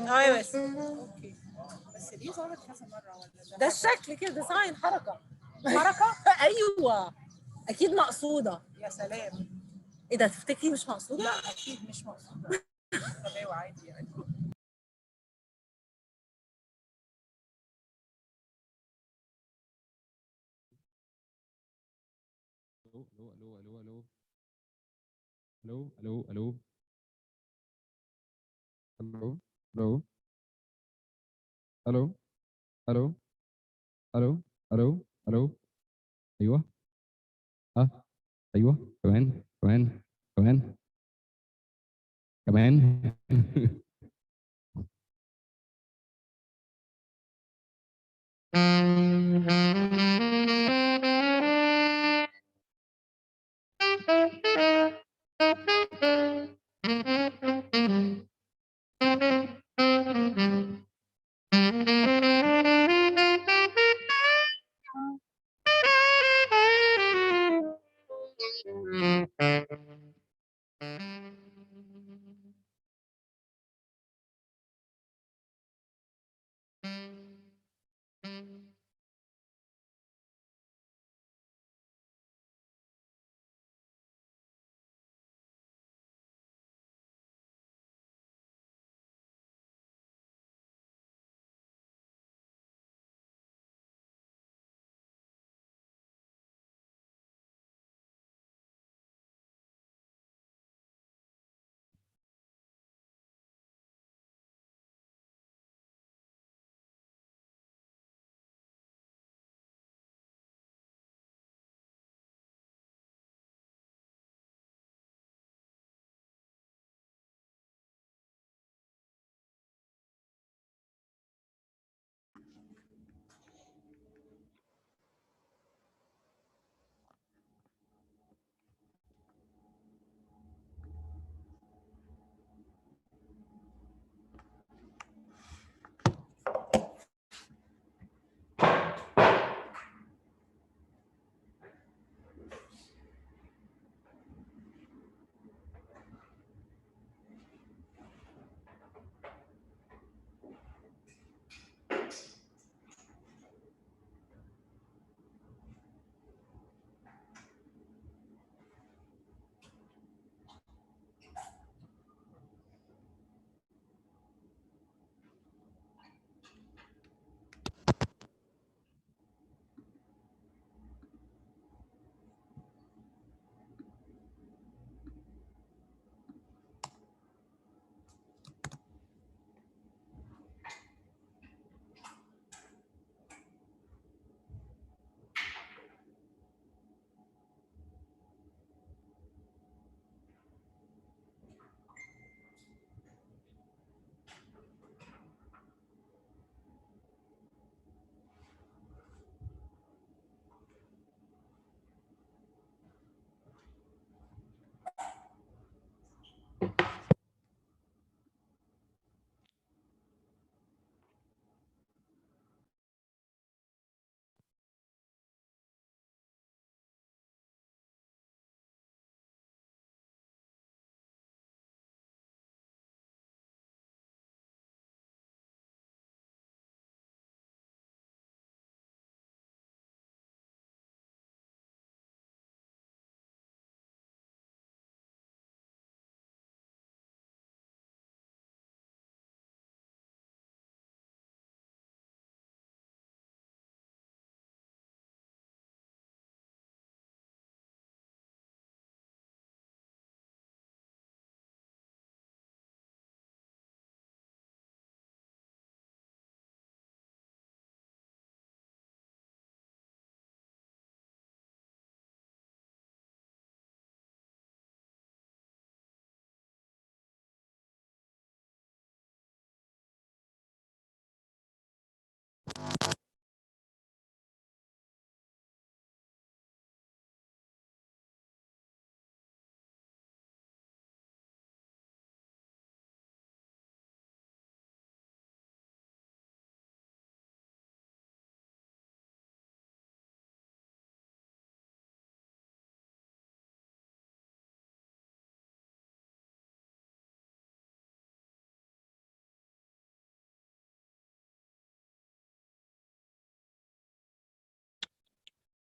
ايوه بس اوكي. بس دي ظهرت كذا مره ولا ده الشكل كده، ده ساين حركه. حركه؟ ايوه اكيد مقصوده. يا سلام. ايه ده، تفتكري مش مقصوده؟ لا اكيد مش مقصوده. تباوي عادي يعني. الو الو الو الو الو الو الو الو الو الو الو الو الو الو ايوه ها ايوه كمان كمان كمان كمان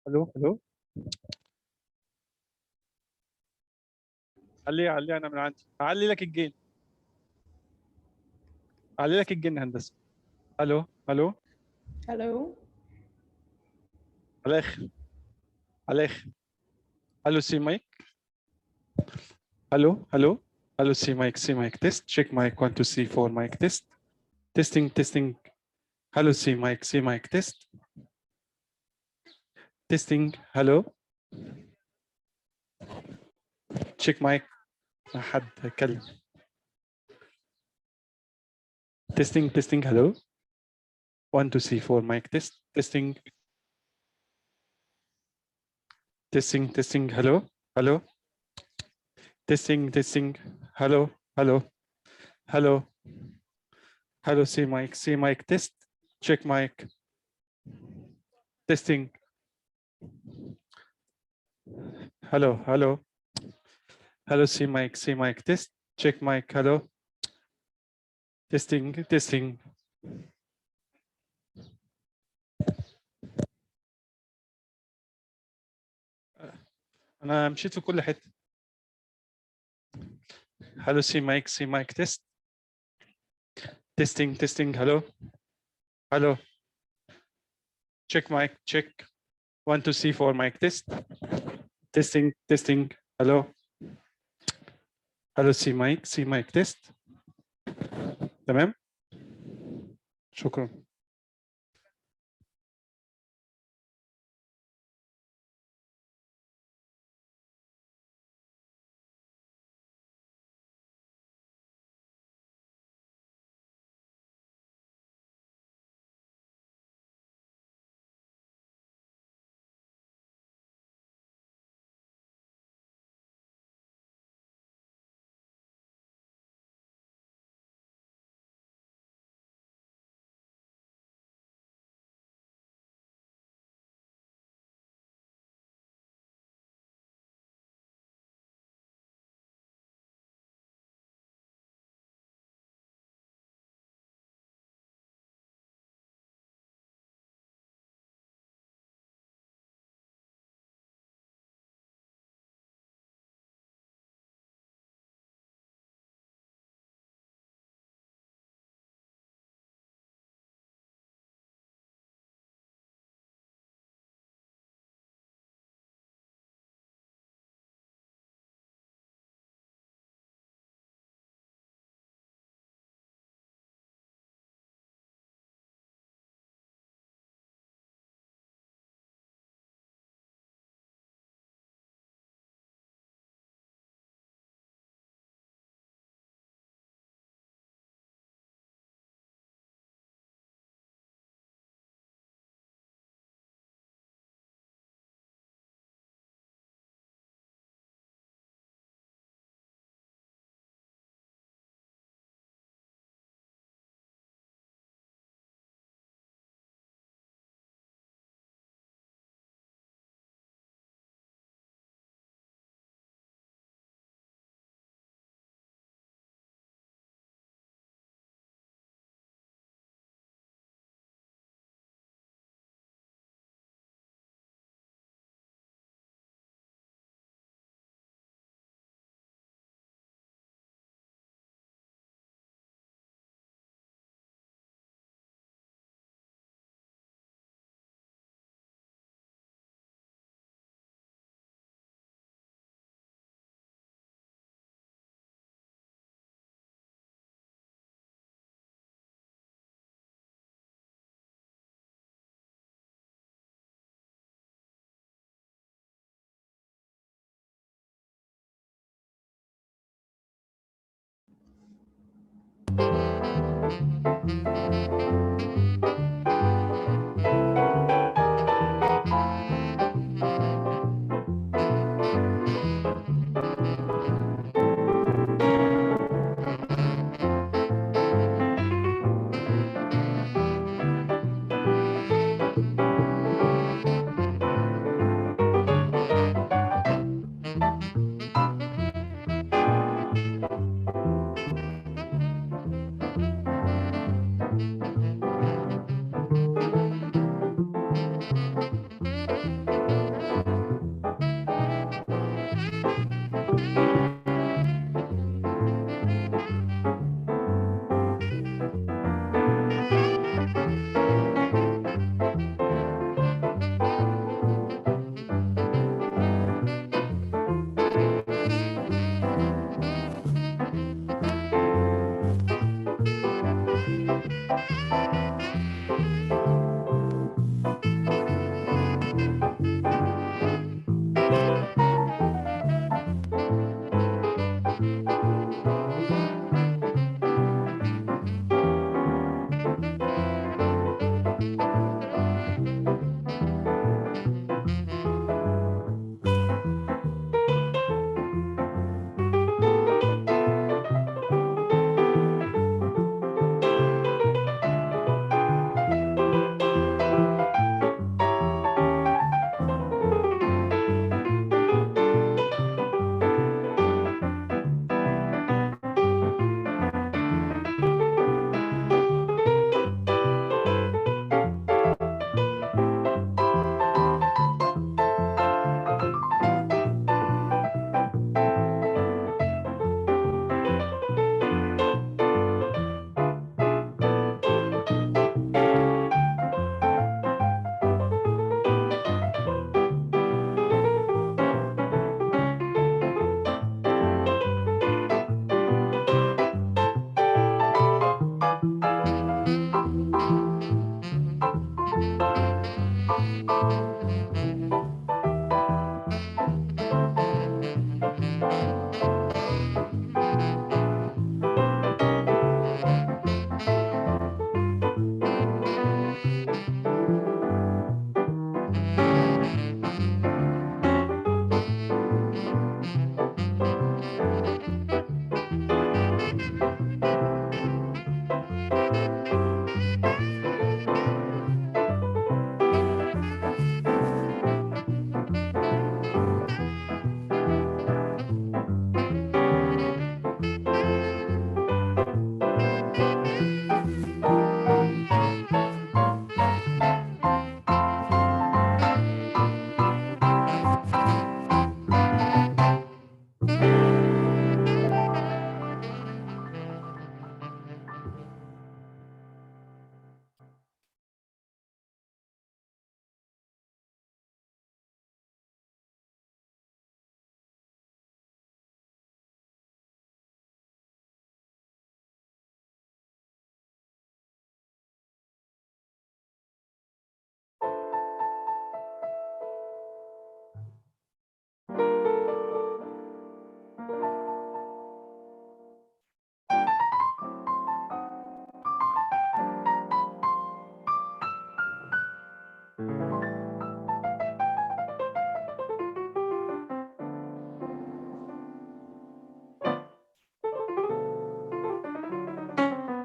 الو علي انا من عندي، اعلي لك الجين، اعلي لك الجين هندسه. الو الو على الاخر، على الاخر. الو سي مايك. الو سي مايك تيست تشيك مايك 1 2 3 4 مايك تيست تيستينج. الو سي مايك تيست تيستينج. الو تشيك مايك. ما حد هيتكلم. تيستينج. الو 1 2 3 4 مايك تيست تيستينج. الو تيستينج. الو سي مايك تيست تشيك مايك تيستينج. الو سي مايك تيست تشيك مايك. الو تيستينج. انا مشيت في كل حته. الو سي مايك تيست تيستينج. الو تشيك مايك تشيك 1 2 3 4 مايك تيست تيستينج. الو سي مايك تيست. تمام، شكرا.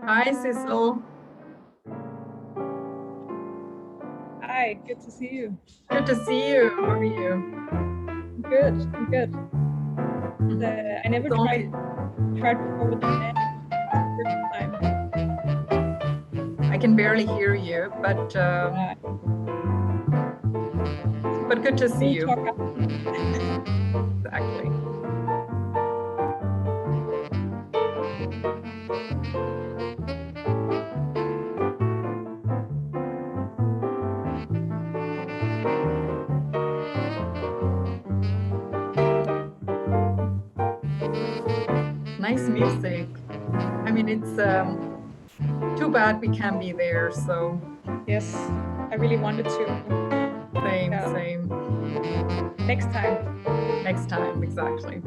Hi, Cecil. Hi, good to see you. Good to see you. How are you? I'm good. I'm good. I never It's only- tried before with the net. First time. I can barely hear you, but good to see We'll you. talk after. Exactly. Nice music. I mean, it's too bad we can't be there. So Yes, I really wanted to. same, Yeah. same. Next time. Next time, exactly.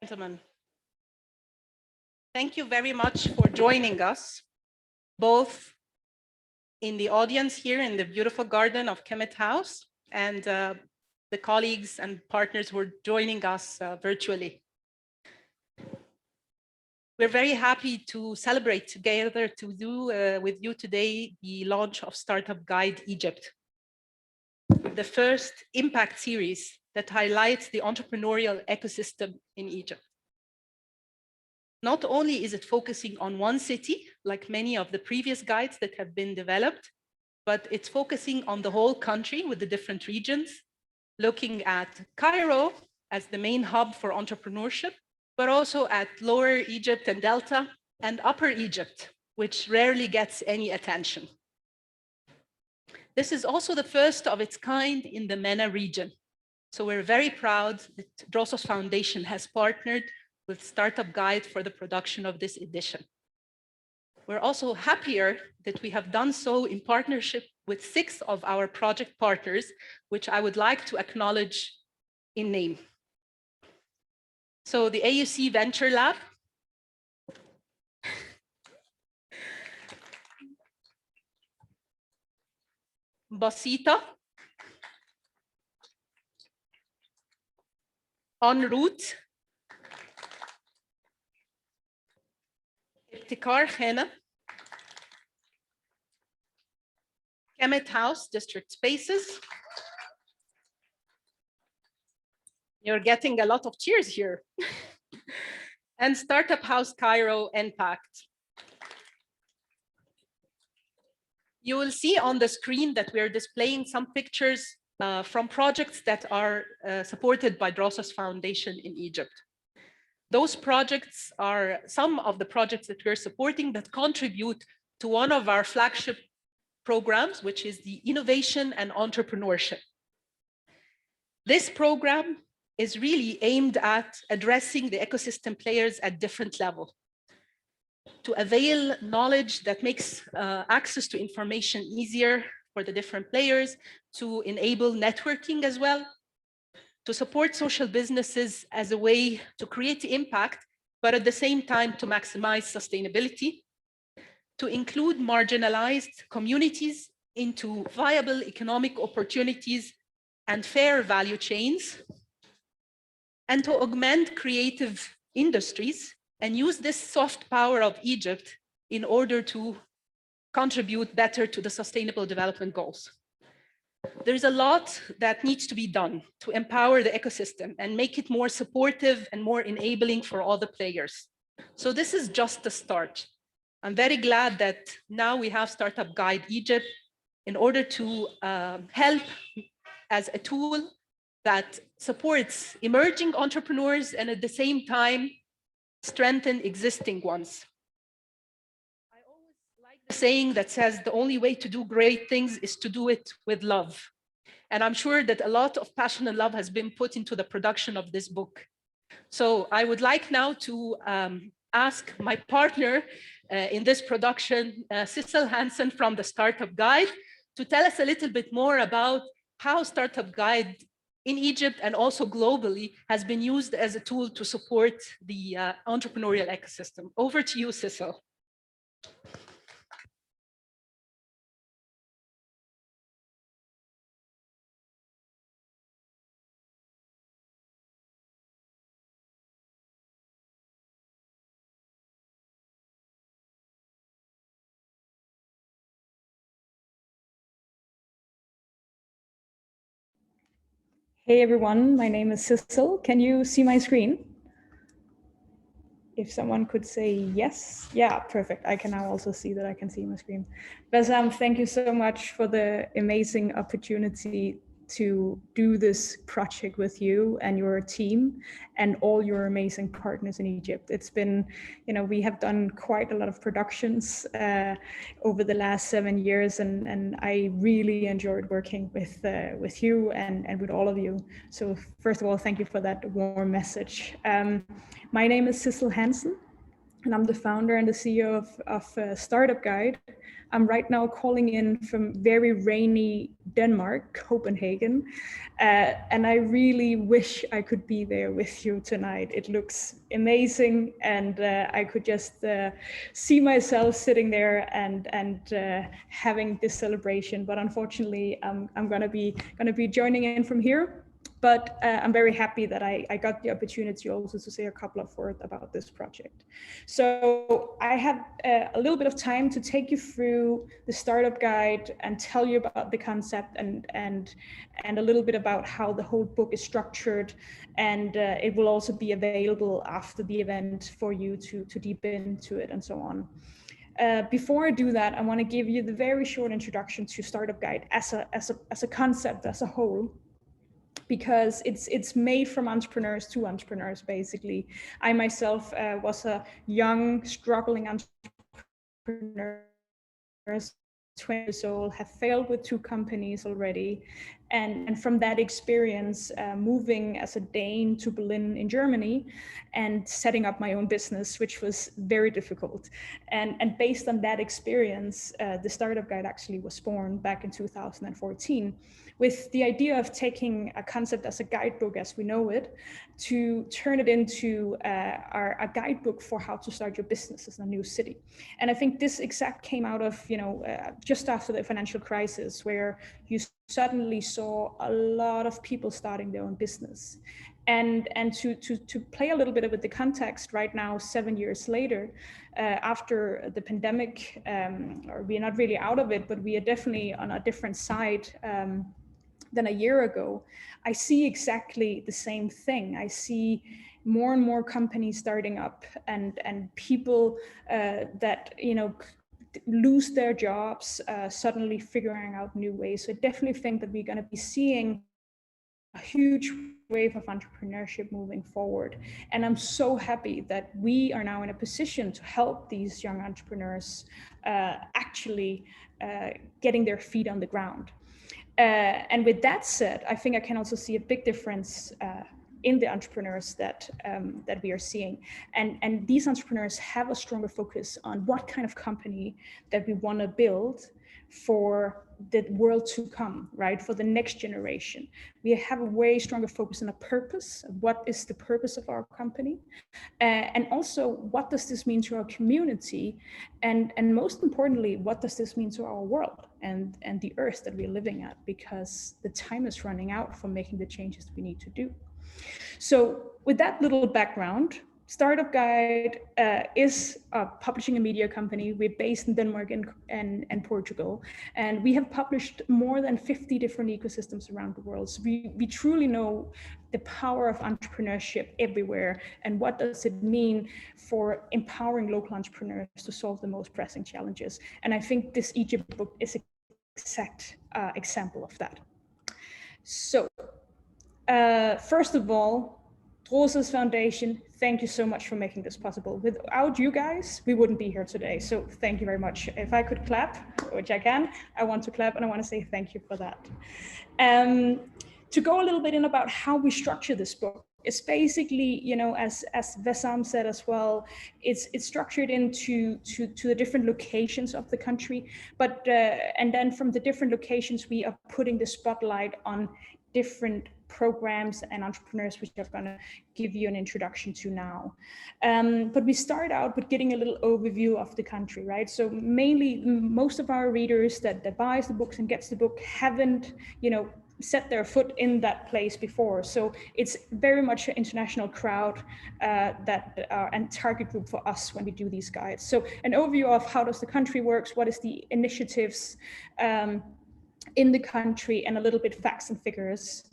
Gentlemen, thank you very much for joining us, both in the audience here in the beautiful garden of Kemet House and the colleagues and partners who are joining us virtually. We're very happy to celebrate together to do with you today the launch of Startup Guide Egypt, the first impact series that highlights the entrepreneurial ecosystem in Egypt. Not only is it focusing on one city, like many of the previous guides that have been developed, but it's focusing on the whole country with the different regions, looking at Cairo as the main hub for entrepreneurship, but also at Lower Egypt and Delta and Upper Egypt, which rarely gets any attention. This is also the first of its kind in the MENA region. So we're very proud that Drosos Foundation has partnered with Startup Guide for the production of this edition. We're also happier that we have done so in partnership with 6 of our project partners, which I would like to acknowledge in name. So the AUC Venture Lab, Basita, En Route, Ibtikar Khana, Kemet House District Spaces. You're getting a lot of cheers here. And Startup House Cairo Impact. You will see on the screen that we're displaying some pictures from projects that are supported by Drosos Foundation in Egypt. Those projects are some of the projects that we're supporting that contribute to one of our flagship programs, which is the Innovation and Entrepreneurship. This program is really aimed at addressing the ecosystem players at different levels, to avail knowledge that makes access to information easier for the different players, to enable networking as well, to support social businesses as a way to create impact, but at the same time to maximize sustainability, to include marginalized communities into viable economic opportunities and fair value chains, and to augment creative industries and use this soft power of Egypt in order to contribute better to the Sustainable Development Goals. There's a lot that needs to be done to empower the ecosystem and make it more supportive and more enabling for all the players. So this is just the start. I'm very glad that now we have Startup Guide Egypt in order to help as a tool that supports emerging entrepreneurs and at the same time strengthen existing ones. I always like the saying that says the only way to do great things is to do it with love. And I'm sure that a lot of passion and love has been put into the production of this book. So I would like now to ask my partner in this production, Sissel Hansen from the Startup Guide, to tell us a little bit more about how Startup Guide in Egypt and also globally has been used as a tool to support the entrepreneurial ecosystem. Over to you, Sissel. Hey everyone, my name is Sissel. Can you see my screen? If someone could say yes. Yeah, perfect. I can now also see that I can see my screen. Bassam, thank you so much for the amazing opportunity to do this project with you and your team and all your amazing partners in Egypt. It's been, we have done quite a lot of productions over the last 7 years, and I really enjoyed working with you and with all of you. So first of all, thank you for that warm message. My name is Sissel Hansen. and I'm the founder and the CEO of Startup Guide. I'm right now calling in from very rainy Denmark, Copenhagen, and I really wish I could be there with you tonight. It looks amazing, and I could just see myself sitting there and having this celebration. But unfortunately, I'm gonna be joining in from here. But I'm very happy that I got the opportunity also to say a couple of words about this project. So I had a little bit of time to take you through the startup guide and tell you about the concept and a little bit about how the whole book is structured. And it will also be available after the event for you to deep into it and so on. Before I do that, I want to give you the very short introduction to Startup Guide as a concept, as a whole, because it's made from entrepreneurs to entrepreneurs, basically. I myself was a young, struggling entrepreneur, 20 years old, have failed with 2 companies already. And from that experience, moving as a Dane to Berlin in Germany and setting up my own business, which was very difficult. And based on that experience, the Startup Guide actually was born back in 2014, with the idea of taking a concept as a guidebook as we know it, to turn it into a guidebook for how to start your business in a new city. And I think this exact came out of, just after the financial crisis, where you suddenly saw a lot of people starting their own business. And to play a little bit with the context right now, 7 years later, after the pandemic, or we are not really out of it, but we are definitely on a different side than a year ago, I see exactly the same thing. I see more and more companies starting up and people that, lose their jobs, suddenly figuring out new ways. So I definitely think that we're going to be seeing a huge wave of entrepreneurship moving forward. And I'm so happy that we are now in a position to help these young entrepreneurs actually getting their feet on the ground. And with that said, I think I can also see a big difference in the entrepreneurs that we are seeing. And these entrepreneurs have a stronger focus on what kind of company that we want to build for the world to come, right? For the next generation. We have a way stronger focus on a purpose. What is the purpose of our company? And also, what does this mean to our community? And most importantly, what does this mean to our world and the earth that we're living at? Because the time is running out for making the changes we need to do. So with that little background, Startup Guide is a publishing and media company. We're based in Denmark and Portugal, and we have published more than 50 different ecosystems around the world. So we truly know the power of entrepreneurship everywhere, and what does it mean for empowering local entrepreneurs to solve the most pressing challenges. And I think this Egypt book is an exact example of that. So first of all, Drosa's Foundation, thank you so much for making this possible. Without you guys, we wouldn't be here today. So thank you very much. If I could clap, which I can, I want to clap and I want to say thank you for that. To go a little bit in about how we structure this book, it's basically, as Vesam said as well, it's structured into the different locations of the country, but and then from the different locations, we are putting the spotlight on different programs and entrepreneurs, which I'm going to give you an introduction to now. But we start out with getting a little overview of the country, right? So mainly, most of our readers that buys the books and gets the book haven't, set their foot in that place before. So it's very much an international crowd that and target group for us when we do these guides. So an overview of how does the country works, what is the initiatives in the country, and a little bit facts and figures.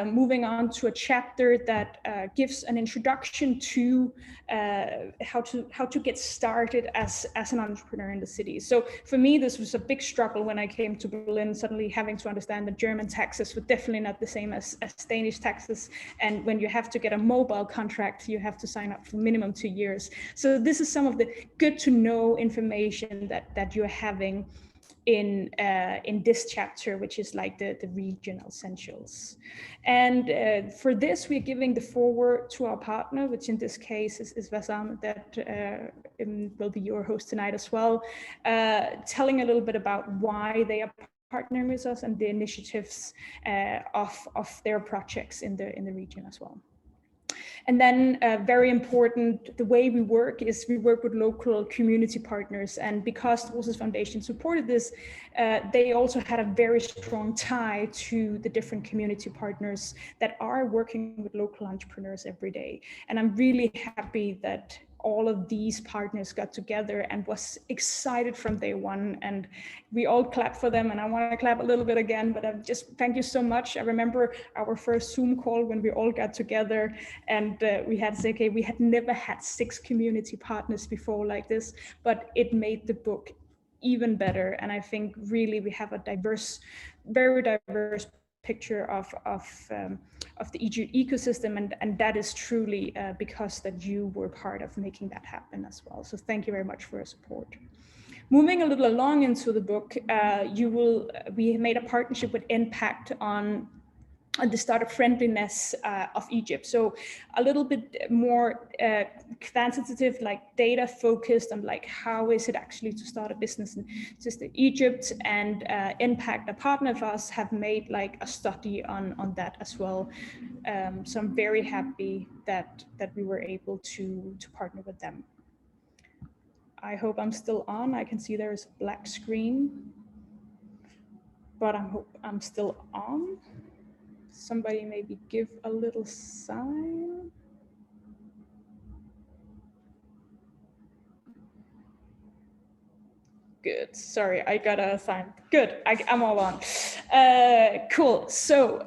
Moving on to a chapter that gives an introduction to how to get started as an entrepreneur in the city. So for me, this was a big struggle when I came to Berlin, suddenly having to understand that German taxes were definitely not the same as Danish taxes. And when you have to get a mobile contract, you have to sign up for minimum 2 years. So this is some of the good to know information that you're having in this chapter, which is like the regional essentials. And for this, we're giving the foreword to our partner, which in this case is Vasam, that will be your host tonight as well, telling a little bit about why they are partnering with us and the initiatives of their projects in the region as well. And then very important, the way we work is we work with local community partners. And because the Roses Foundation supported this, they also had a very strong tie to the different community partners that are working with local entrepreneurs every day. And I'm really happy that all of these partners got together and was excited from day one, and we all clapped for them. And I want to clap a little bit again, but I'm just thank you so much. I remember our first Zoom call when we all got together, and we had to say, okay, we had never had 6 community partners before like this, but it made the book even better. And I think really we have a diverse, very diverse picture of the Egypt ecosystem, and that is truly because that you were part of making that happen as well. So thank you very much for your support. Moving a little along into the book, we made a partnership with Impact on the startup friendliness of Egypt. So a little bit more quantitative, like data focused on like how is it actually to start a business in just Egypt, and Impact, a partner of us, have made like a study on that as well. So I'm very happy that we were able to partner with them. I hope I'm still on. I can see there is a black screen, but I hope I'm still on. Somebody maybe give a little sign. Good. Sorry, I got a sign. Good. I'm all on. Cool. So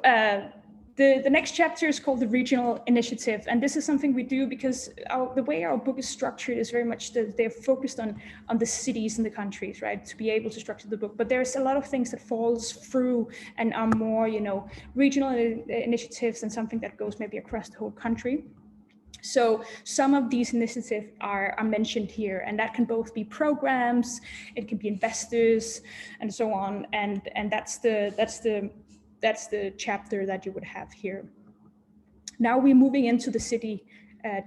the next chapter is called the Regional Initiative, and this is something we do because the way our book is structured is very much they're focused on the cities and the countries, right? To be able to structure the book, but there's a lot of things that falls through and are more, regional initiatives and something that goes maybe across the whole country. So some of these initiatives are mentioned here, and that can both be programs, it can be investors, and so on. And that's the chapter that you would have here. Now we're moving into the city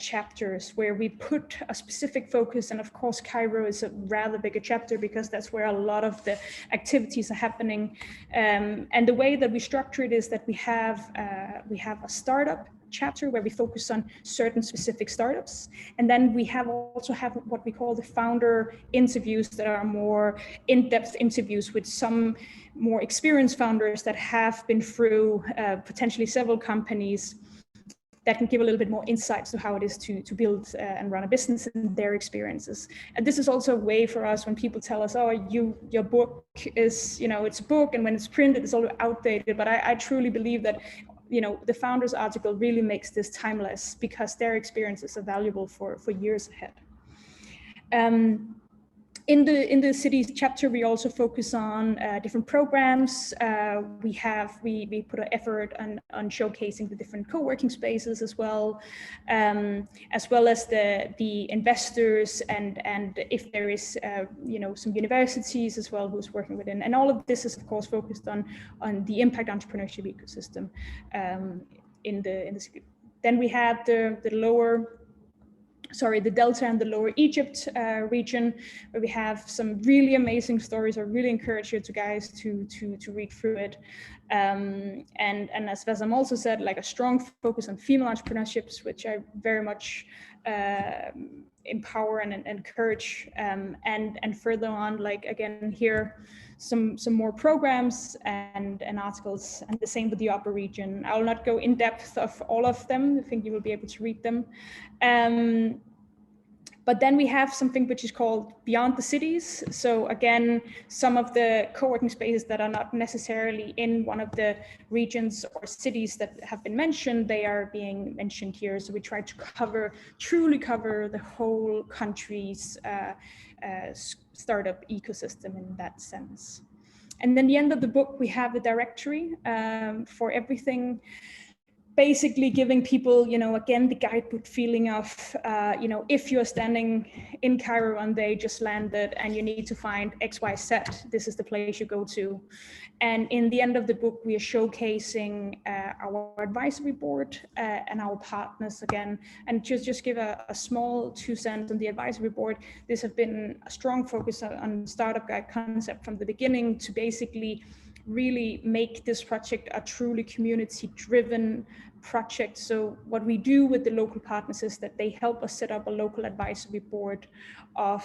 chapters where we put a specific focus, and of course Cairo is a rather bigger chapter because that's where a lot of the activities are happening. And the way that we structure it is that we have a startup chapter where we focus on certain specific startups, and then we also have what we call the founder interviews that are more in-depth interviews with some more experienced founders that have been through potentially several companies, that can give a little bit more insights to how it is to build and run a business and their experiences. And this is also a way for us when people tell us, oh, your book is, it's a book, and when it's printed, it's all outdated. But I truly believe that, the founders article really makes this timeless because their experiences are valuable for years ahead. In the cities chapter, we also focus on different programs. We put an effort on showcasing the different co-working spaces as well as the investors, and if there is some universities as well who's working within. And all of this is of course focused on the impact entrepreneurship ecosystem in the city. Then we have the Delta and the Lower Egypt region, where we have some really amazing stories. I really encourage you guys to read through it. And as Vasam also said, like a strong focus on female entrepreneurships, which I very much empower and encourage. And further on, like again here, some more programs and articles, and the same with the upper region. I will not go in depth of all of them. I think you will be able to read them. But then we have something which is called Beyond the Cities. So again, some of the co-working spaces that are not necessarily in one of the regions or cities that have been mentioned, they are being mentioned here. So we try to truly cover the whole country's startup ecosystem in that sense. And then the end of the book, we have a directory for everything basically giving people, again, the guidebook feeling of, if you're standing in Cairo and they just landed and you need to find XYZ, this is the place you go to. And in the end of the book, we are showcasing our advisory board and our partners again. And just give a small 2 cents on the advisory board. This has been a strong focus on startup guide concept from the beginning to basically really make this project a truly community-driven project. So what we do with the local partners is that they help us set up a local advisory board of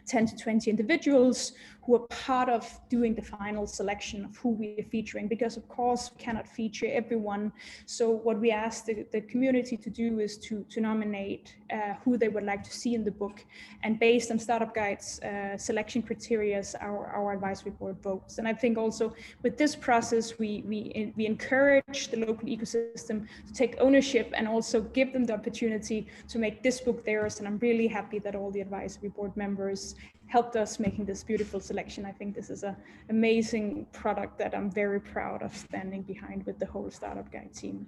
10 to 20 individuals who are part of doing the final selection of who we are featuring, because of course we cannot feature everyone. So what we ask the community to do is to nominate who they would like to see in the book, and based on Startup Guide's selection criteria, our advisory board votes. And I think also with this process, we encourage the local ecosystem to take ownership and also give them the opportunity to make this book theirs. And I'm really happy that all the advisory board members helped us making this beautiful selection. I think this is an amazing product that I'm very proud of standing behind with the whole Startup Guide team.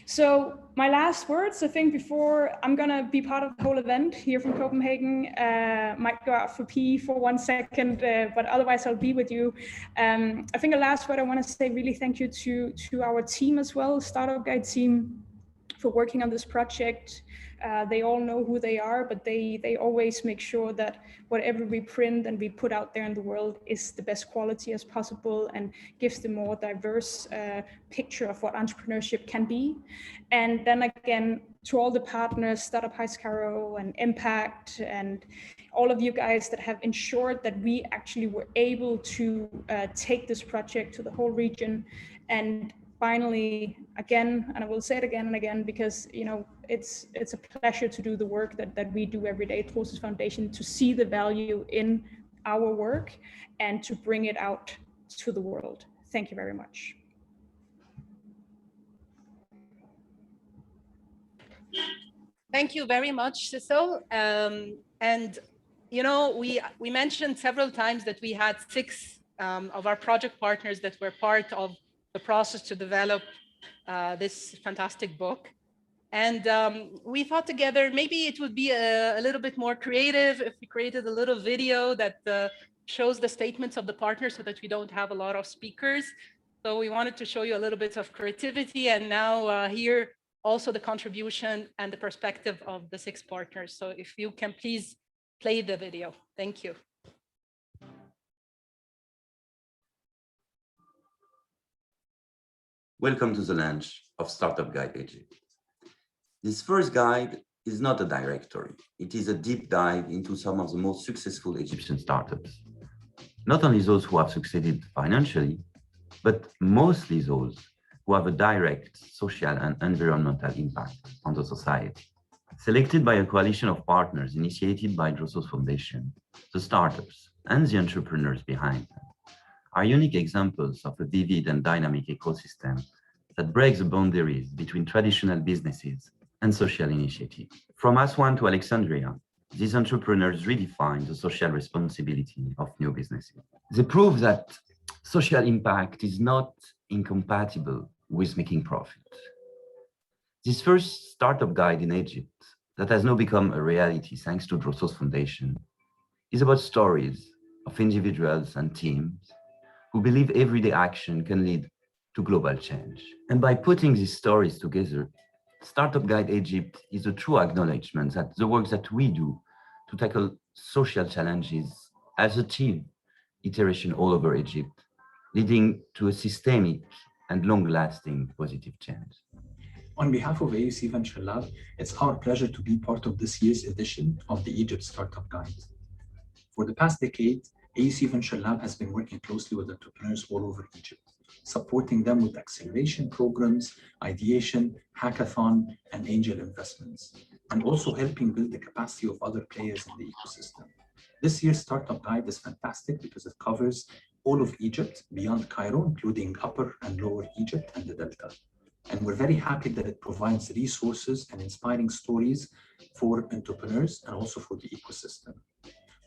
So my last words, I think, before I'm gonna be part of the whole event here from Copenhagen, might go out for pee for 1 second, but otherwise I'll be with you. I think the last word I wanna say, really thank you to our team as well, Startup Guide team, for working on this project. They all know who they are, but they always make sure that whatever we print and we put out there in the world is the best quality as possible and gives the more diverse picture of what entrepreneurship can be. And then again, to all the partners, Startup Heights Cairo and Impact, and all of you guys that have ensured that we actually were able to take this project to the whole region. And finally, again, and I will say it again and again, because it's a pleasure to do the work that we do every day at Trosses Foundation, to see the value in our work and to bring it out to the world. Thank you very much. Thank you very much, Sissel. And we mentioned several times that we had 6 of our project partners that were part of the process to develop this fantastic book. And we thought together, maybe it would be a little bit more creative if we created a little video that shows the statements of the partners so that we don't have a lot of speakers. So we wanted to show you a little bit of creativity, and now hear also the contribution and the perspective of the 6 partners. So if you can please play the video. Thank you. Welcome to the launch of Startup Guide Egypt. This first guide is not a directory. It is a deep dive into some of the most successful Egyptian startups. Not only those who have succeeded financially, but mostly those who have a direct social and environmental impact on the society. Selected by a coalition of partners initiated by Trosses Foundation, the startups and the entrepreneurs behind them are unique examples of a vivid and dynamic ecosystem that breaks the boundaries between traditional businesses and social initiatives. From Aswan to Alexandria, these entrepreneurs redefine the social responsibility of new businesses. They prove that social impact is not incompatible with making profit. This first startup guide in Egypt, that has now become a reality thanks to Trosses Foundation, is about stories of individuals and teams who believe everyday action can lead to global change. And by putting these stories together, Startup Guide Egypt is a true acknowledgement that the work that we do to tackle social challenges has achieved iteration all over Egypt, leading to a systemic and long-lasting positive change. On behalf of AUC Venture Lab, it's our pleasure to be part of this year's edition of the Egypt Startup Guide. For the past decade, AUC Venture Lab has been working closely with entrepreneurs all over Egypt, supporting them with acceleration programs, ideation, hackathon, and angel investments, and also helping build the capacity of other players in the ecosystem. This year's Startup Guide is fantastic because it covers all of Egypt beyond Cairo, including Upper and Lower Egypt and the Delta. And we're very happy that it provides resources and inspiring stories for entrepreneurs and also for the ecosystem.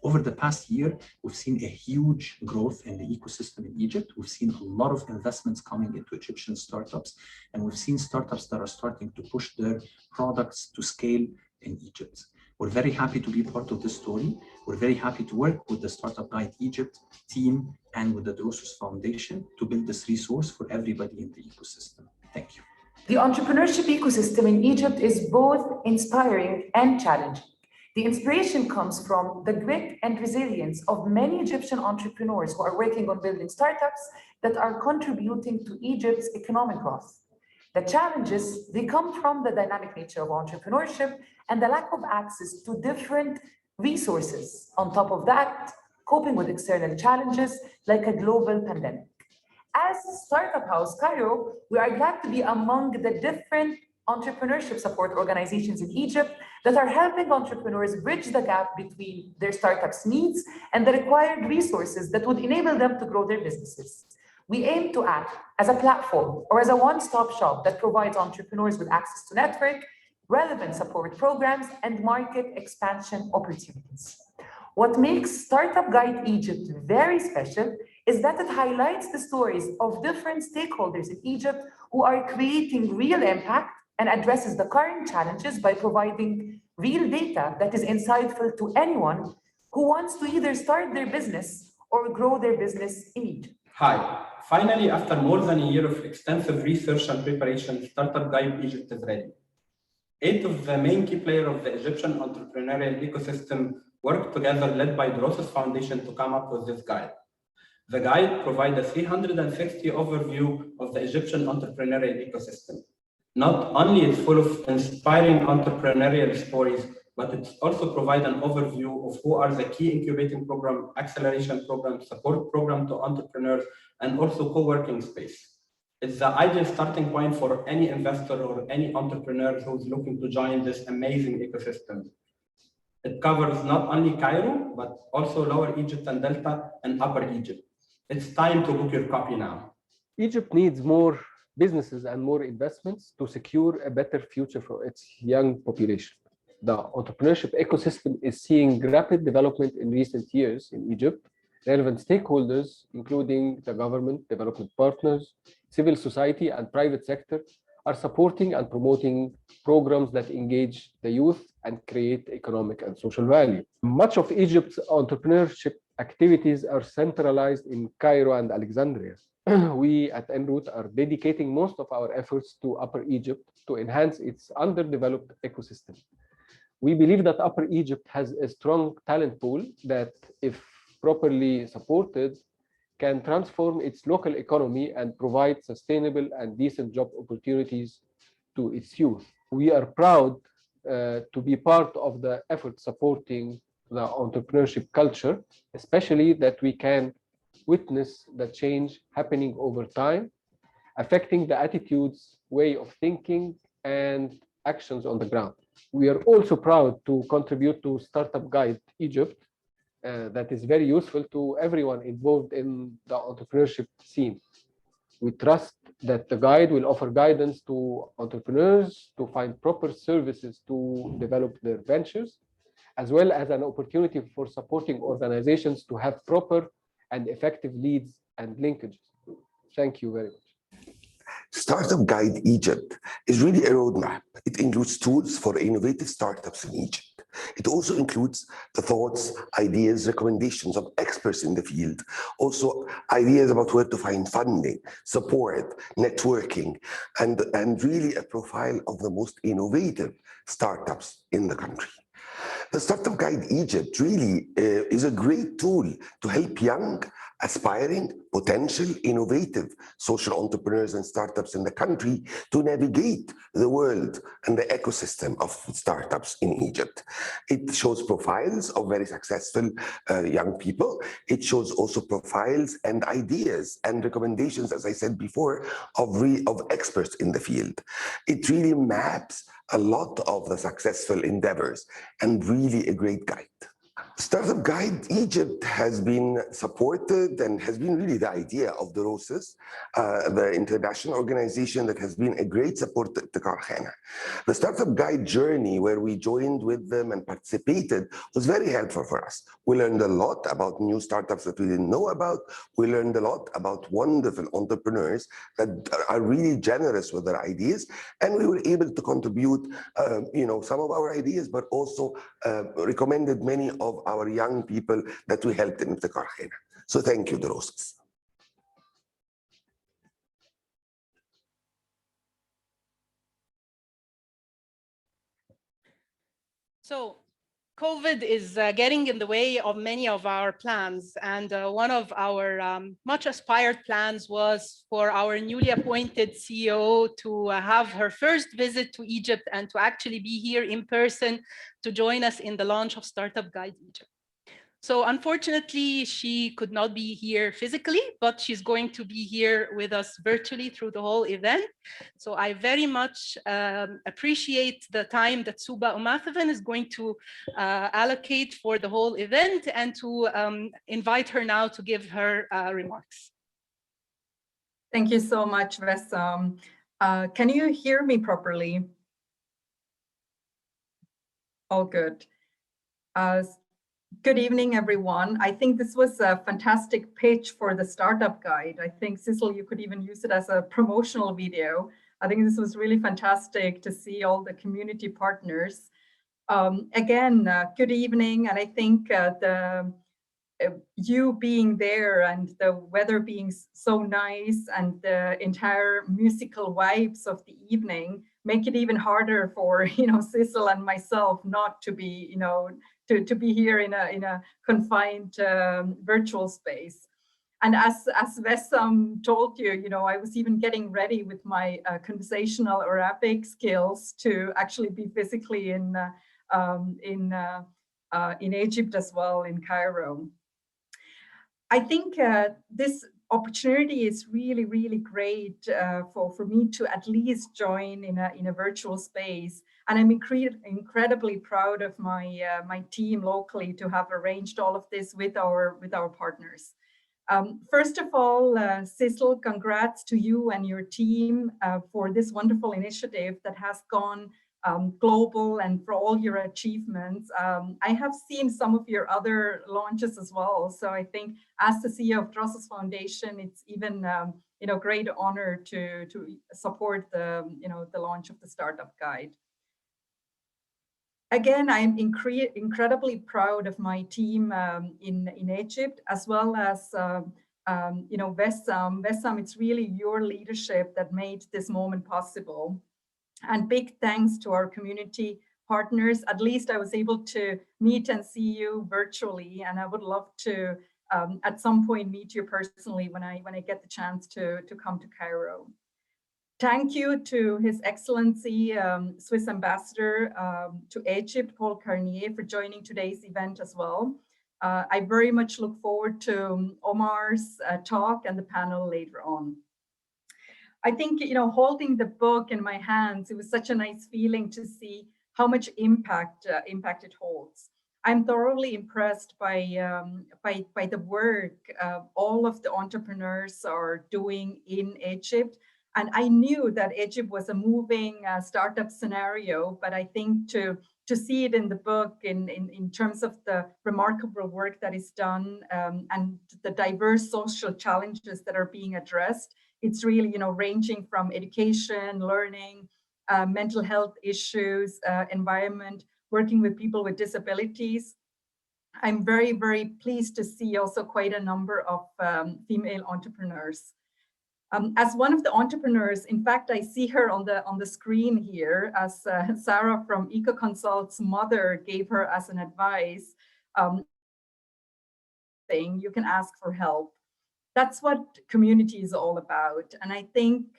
Over the past year, we've seen a huge growth in the ecosystem in Egypt. We've seen a lot of investments coming into Egyptian startups, and we've seen startups that are starting to push their products to scale in Egypt. We're very happy to be part of this story. We're very happy to work with the Startup Guide Egypt team and with the Drosos Foundation to build this resource for everybody in the ecosystem. Thank you. The entrepreneurship ecosystem in Egypt is both inspiring and challenging. The inspiration comes from the grit and resilience of many Egyptian entrepreneurs who are working on building startups that are contributing to Egypt's economic growth. The challenges, they come from the dynamic nature of entrepreneurship and the lack of access to different resources. On top of that, coping with external challenges like a global pandemic. As Startup House Cairo, we are glad to be among the different entrepreneurship support organizations in Egypt that are helping entrepreneurs bridge the gap between their startups' needs and the required resources that would enable them to grow their businesses. We aim to act as a platform or as a one-stop shop that provides entrepreneurs with access to network, relevant support programs, and market expansion opportunities. What makes Startup Guide Egypt very special is that it highlights the stories of different stakeholders in Egypt who are creating real impact and addresses the current challenges by providing real data that is insightful to anyone who wants to either start their business or grow their business in Egypt. Hi, finally, after more than a year of extensive research and preparation, Startup Guide Egypt is ready. 8 of the main key players of the Egyptian entrepreneurial ecosystem worked together, led by Drosos Foundation, to come up with this guide. The guide provides a 360 overview of the Egyptian entrepreneurial ecosystem. Not only is it full of inspiring entrepreneurial stories, but it also provides an overview of who are the key incubating program, acceleration program, support program to entrepreneurs, and also co-working space. It's the ideal starting point for any investor or any entrepreneur who's looking to join this amazing ecosystem. It covers not only Cairo, but also Lower Egypt and Delta and Upper Egypt. It's time to book your copy now. Egypt needs more businesses and more investments to secure a better future for its young population. The entrepreneurship ecosystem is seeing rapid development in recent years in Egypt. Relevant stakeholders, including the government, development partners, civil society, and private sector, are supporting and promoting programs that engage the youth and create economic and social value. Much of Egypt's entrepreneurship activities are centralized in Cairo and Alexandria. We at Enroute are dedicating most of our efforts to Upper Egypt to enhance its underdeveloped ecosystem. We believe that Upper Egypt has a strong talent pool that, if properly supported, can transform its local economy and provide sustainable and decent job opportunities to its youth. We are proud to be part of the effort supporting the entrepreneurship culture, especially that we can witness the change happening over time, affecting the attitudes, way of thinking, and actions on the ground. We are also proud to contribute to Startup Guide Egypt, that is very useful to everyone involved in the entrepreneurship scene. We trust that the guide will offer guidance to entrepreneurs to find proper services to develop their ventures, as well as an opportunity for supporting organizations to have proper and effective leads and linkages. Thank you very much. Startup Guide Egypt is really a roadmap. It includes tools for innovative startups in Egypt. It also includes the thoughts, ideas, recommendations of experts in the field, also ideas about where to find funding, support, networking, and really a profile of the most innovative startups in the country. The Startup Guide Egypt really is a great tool to help young, aspiring, potential, innovative social entrepreneurs and startups in the country to navigate the world and the ecosystem of startups in Egypt. It shows profiles of very successful young people. It shows also profiles and ideas and recommendations, as I said before, of experts in the field. It really maps a lot of the successful endeavors and really a great guide. Startup Guide Egypt has been supported and has been really the idea of the ROSES, the international organization that has been a great support to Karkhana. The Startup Guide journey, where we joined with them and participated, was very helpful for us. We learned a lot about new startups that we didn't know about. We learned a lot about wonderful entrepreneurs that are really generous with their ideas, and we were able to contribute, some of our ideas, but also recommended many of our young people that we helped in the Karkhana. So thank you, the ROSES. So COVID is getting in the way of many of our plans. And one of our much aspired plans was for our newly appointed CEO to have her first visit to Egypt and to actually be here in person to join us in the launch of Startup Guide Egypt. So unfortunately, she could not be here physically, but she's going to be here with us virtually through the whole event. So I very much appreciate the time that Suba Umathavan is going to allocate for the whole event, and to invite her now to give her remarks. Thank you so much, Vessam. Can you hear me properly? All good. Good evening, everyone. I think this was a fantastic pitch for the Startup Guide. I think, Sissel, you could even use it as a promotional video. I think this was really fantastic to see all the community partners. Again, good evening. And I think you being there and the weather being so nice and the entire musical vibes of the evening make it even harder for, Sissel and myself not to be, to be here in a confined virtual space. And as Vessam told you, I was even getting ready with my conversational Arabic skills to actually be physically in Egypt as well, in Cairo. I think this opportunity is really, really great for me to at least join in a virtual space. And I'm incredibly proud of my team locally to have arranged all of this with our partners. First of all, Sissel, congrats to you and your team for this wonderful initiative that has gone global, and for all your achievements. I have seen some of your other launches as well. So I think as the CEO of Drosos Foundation, it's even great honor to support the launch of the Startup Guide. Again, I'm incredibly proud of my team in Egypt, as well as Vessam. Vessam, it's really your leadership that made this moment possible. And big thanks to our community partners. At least I was able to meet and see you virtually, and I would love to at some point meet you personally when I get the chance to come to Cairo. Thank you to His Excellency Swiss Ambassador to Egypt, Paul Carnier, for joining today's event as well. I very much look forward to Omar's talk and the panel later on. I think, holding the book in my hands, it was such a nice feeling to see how much impact it holds. I'm thoroughly impressed by the work all of the entrepreneurs are doing in Egypt. And I knew that Egypt was a moving startup scenario, but I think to see it in the book in terms of the remarkable work that is done and the diverse social challenges that are being addressed, it's really, ranging from education, learning, mental health issues, environment, working with people with disabilities. I'm very, very pleased to see also quite a number of female entrepreneurs. As one of the entrepreneurs, in fact, I see her on the screen here, as Sarah from EcoConsult's mother gave her as an advice, you can ask for help. That's what community is all about. And I think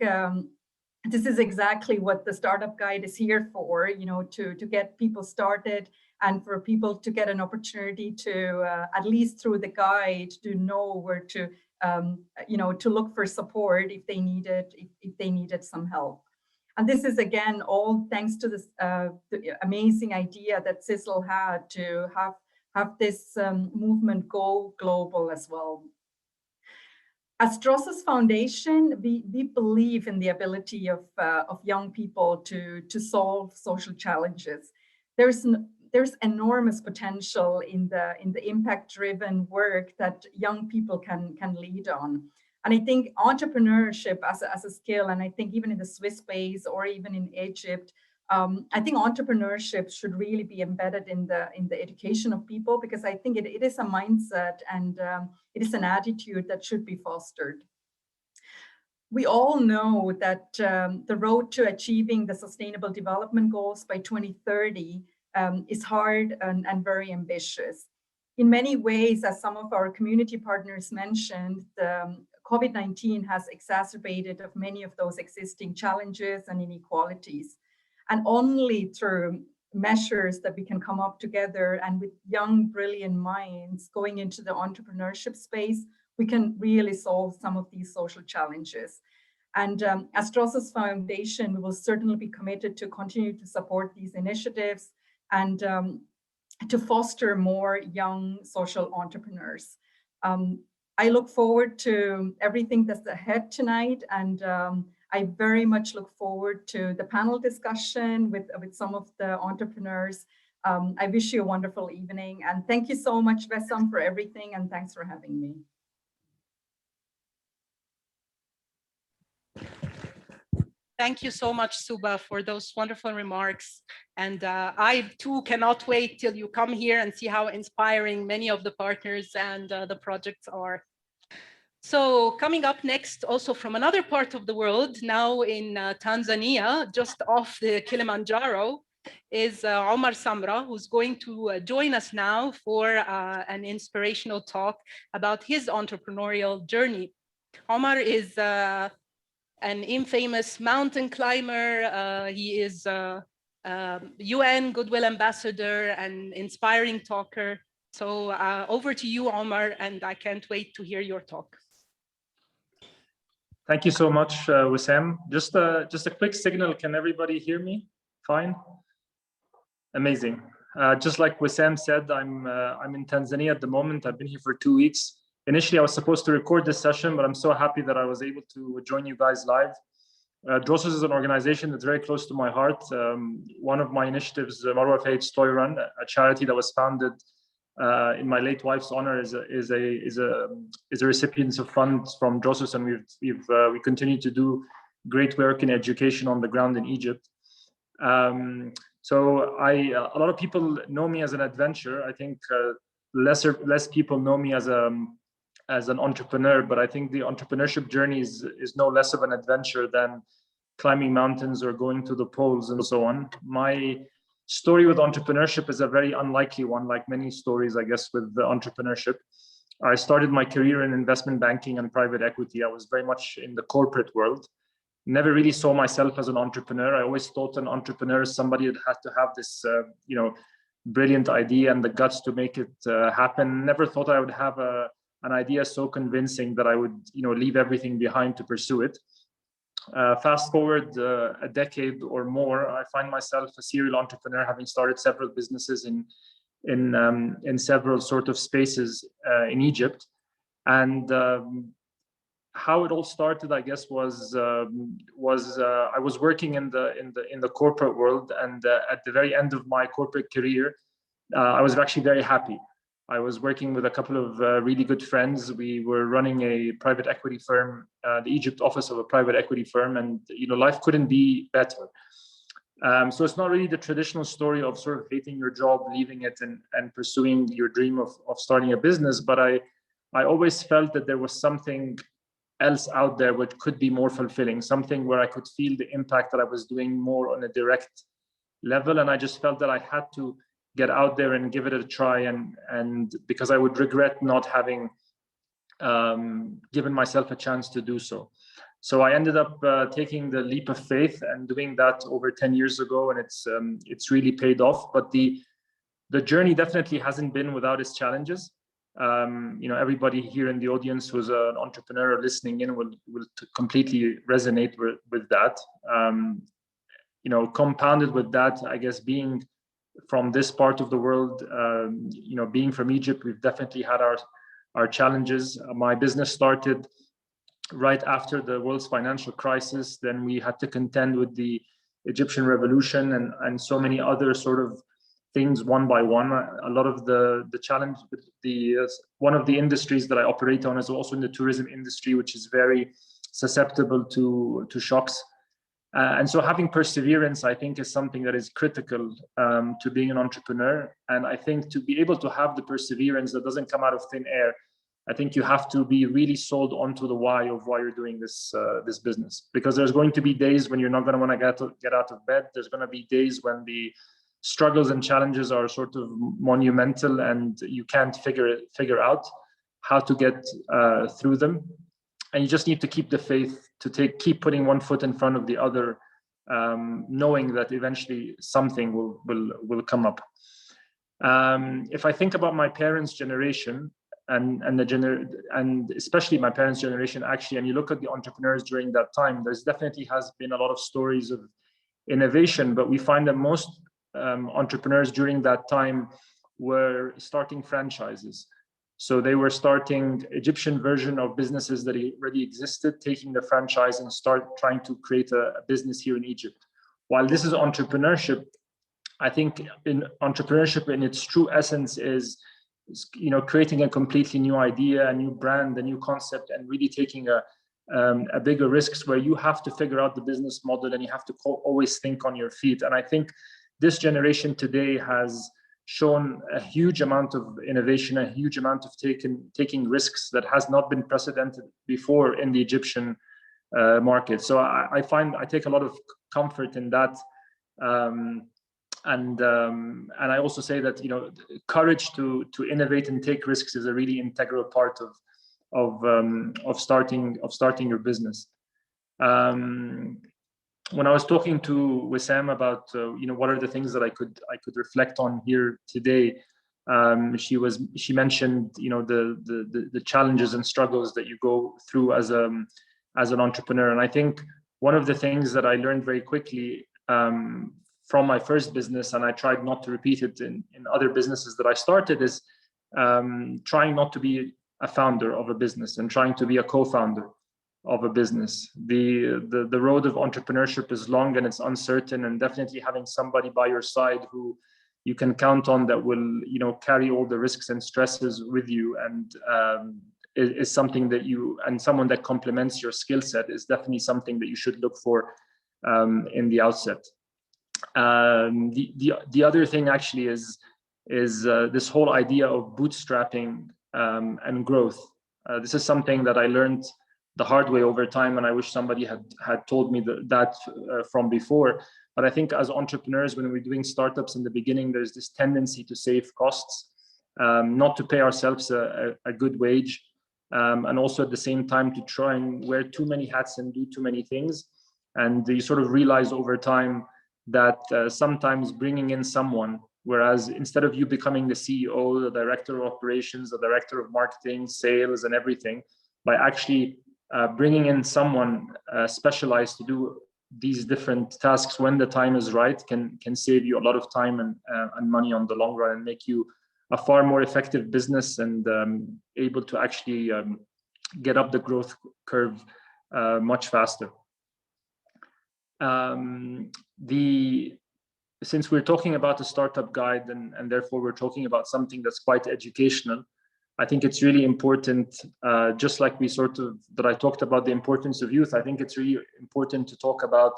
this is exactly what the Startup Guide is here for, to get people started and for people to get an opportunity to, at least through the guide, to know where to, to look for support if they needed some help. And this is, again, all thanks to this the amazing idea that Sissel had to have have this movement go global as well. As Drosos Foundation, we believe in the ability of young people to solve social challenges. There's enormous potential in the impact-driven work that young people can lead on. And I think entrepreneurship as a skill, and I think even in the Swiss space or even in Egypt, I think entrepreneurship should really be embedded in the education of people, because I think it is a mindset and it is an attitude that should be fostered. We all know that the road to achieving the Sustainable Development Goals by 2030 is hard and very ambitious. In many ways, as some of our community partners mentioned, COVID-19 has exacerbated of many of those existing challenges and inequalities. And only through measures that we can come up together and with young, brilliant minds going into the entrepreneurship space, we can really solve some of these social challenges. And as Drosos Foundation, we will certainly be committed to continue to support these initiatives and to foster more young social entrepreneurs. I look forward to everything that's ahead tonight, and I very much look forward to the panel discussion with some of the entrepreneurs. I wish you a wonderful evening, and thank you so much, Wessam, for everything, and thanks for having me. Thank you so much, Suba, for those wonderful remarks. And I too cannot wait till you come here and see how inspiring many of the partners and the projects are. So coming up next, also from another part of the world, now in Tanzania, just off the Kilimanjaro, is Omar Samra, who's going to join us now for an inspirational talk about his entrepreneurial journey. Omar is an infamous mountain climber. He is a UN Goodwill Ambassador and inspiring talker. So over to you, Omar, and I can't wait to hear your talk. Thank you so much, Wissam. Just a quick signal. Can everybody hear me? Fine. Amazing. Just like Wissam said, I'm in Tanzania at the moment. I've been here for 2 weeks. Initially, I was supposed to record this session, but I'm so happy that I was able to join you guys live. Drosos is an organization that's very close to my heart. One of my initiatives, Marwa Faith's Toy Run, a charity that was founded in my late wife's honor, is a recipient of funds from Drosos, and we continue to do great work in education on the ground in Egypt. So a lot of people know me as an adventurer. I think less people know me as an entrepreneur, but I think the entrepreneurship journey is no less of an adventure than climbing mountains or going to the poles and so on. My story with entrepreneurship is a very unlikely one, like many stories, I guess, with the entrepreneurship. I started my career in investment banking and private equity. I was very much in the corporate world. Never really saw myself as an entrepreneur. I always thought an entrepreneur is somebody that had to have this, brilliant idea and the guts to make it happen. Never thought I would have an idea so convincing that I would, leave everything behind to pursue it. Fast forward a decade or more, I find myself a serial entrepreneur, having started several businesses in several sort of spaces in Egypt. And how it all started, I guess, was I was working in the corporate world, and at the very end of my corporate career, I was actually very happy. I was working with a couple of really good friends. We were running a private equity firm, the Egypt office of a private equity firm, and life couldn't be better. So it's not really the traditional story of sort of hating your job, leaving it, and pursuing your dream of starting a business. But I always felt that there was something else out there which could be more fulfilling, something where I could feel the impact that I was doing more on a direct level. And I just felt that I had to get out there and give it a try, and because I would regret not having given myself a chance to do so. So I ended up taking the leap of faith and doing that over 10 years ago, and it's really paid off. But the journey definitely hasn't been without its challenges. Everybody here in the audience who's an entrepreneur listening in will completely resonate with that. Compounded with that, I guess, being from this part of the world. Being from Egypt, we've definitely had our challenges. My business started right after the world's financial crisis. Then we had to contend with the Egyptian revolution and so many other sort of things one by one. A lot of the challenge with one of the industries that I operate on is also in the tourism industry, which is very susceptible to shocks. And so having perseverance, I think, is something that is critical to being an entrepreneur. And I think to be able to have the perseverance that doesn't come out of thin air, I think you have to be really sold onto the why of why you're doing this business. Because there's going to be days when you're not going to want to get out of bed. There's going to be days when the struggles and challenges are sort of monumental, and you can't figure out how to get through them. And you just need to keep the faith, to keep putting one foot in front of the other, knowing that eventually something will come up. If I think about my parents' generation, and especially my parents' generation, actually, and you look at the entrepreneurs during that time, there's definitely has been a lot of stories of innovation, but we find that most entrepreneurs during that time were starting franchises. So they were starting Egyptian version of businesses that already existed, taking the franchise and start trying to create a business here in Egypt. While this is entrepreneurship, I think in entrepreneurship in its true essence is creating a completely new idea, a new brand, a new concept, and really taking a bigger risks where you have to figure out the business model and you have to always think on your feet. And I think this generation today has shown a huge amount of innovation, a huge amount of taking risks that has not been precedented before in the Egyptian market. So I take a lot of comfort in that. And I also say that courage to innovate and take risks is a really integral part of starting your business. When I was talking to Wissam about what are the things that I could reflect on here today, she mentioned the challenges and struggles that you go through as an entrepreneur. And I think one of the things that I learned very quickly from my first business, and I tried not to repeat it in other businesses that I started, is trying not to be a founder of a business and trying to be a co-founder of a business. The road of entrepreneurship is long and it's uncertain, and definitely having somebody by your side who you can count on that will carry all the risks and stresses with you, and is something that someone that complements your skill set is definitely something that you should look for in the outset. The other thing actually is this whole idea of bootstrapping and growth. This is something that I learned the hard way over time, and I wish somebody had told me that from before. But I think as entrepreneurs, when we're doing startups in the beginning, there's this tendency to save costs, not to pay ourselves a good wage, and also at the same time to try and wear too many hats and do too many things. And you sort of realize over time that sometimes bringing in someone, whereas instead of you becoming the CEO, the director of operations, the director of marketing, sales, and everything, by actually bringing in someone specialized to do these different tasks when the time is right can save you a lot of time and money on the long run, and make you a far more effective business and able to actually get up the growth curve much faster. Since we're talking about a startup guide and therefore we're talking about something that's quite educational, I think it's really important, just like that I talked about the importance of youth, I think it's really important to talk about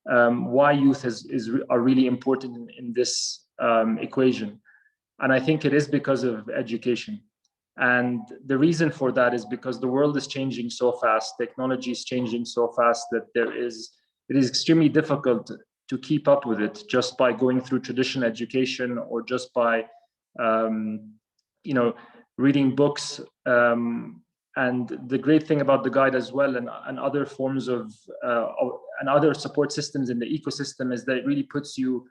why youth are really important in this equation. And I think it is because of education. And the reason for that is because the world is changing so fast, technology is changing so fast that it is extremely difficult to keep up with it just by going through traditional education or just by reading books. And the great thing about the guide as well, and other forms of and other support systems in the ecosystem, is that it really puts you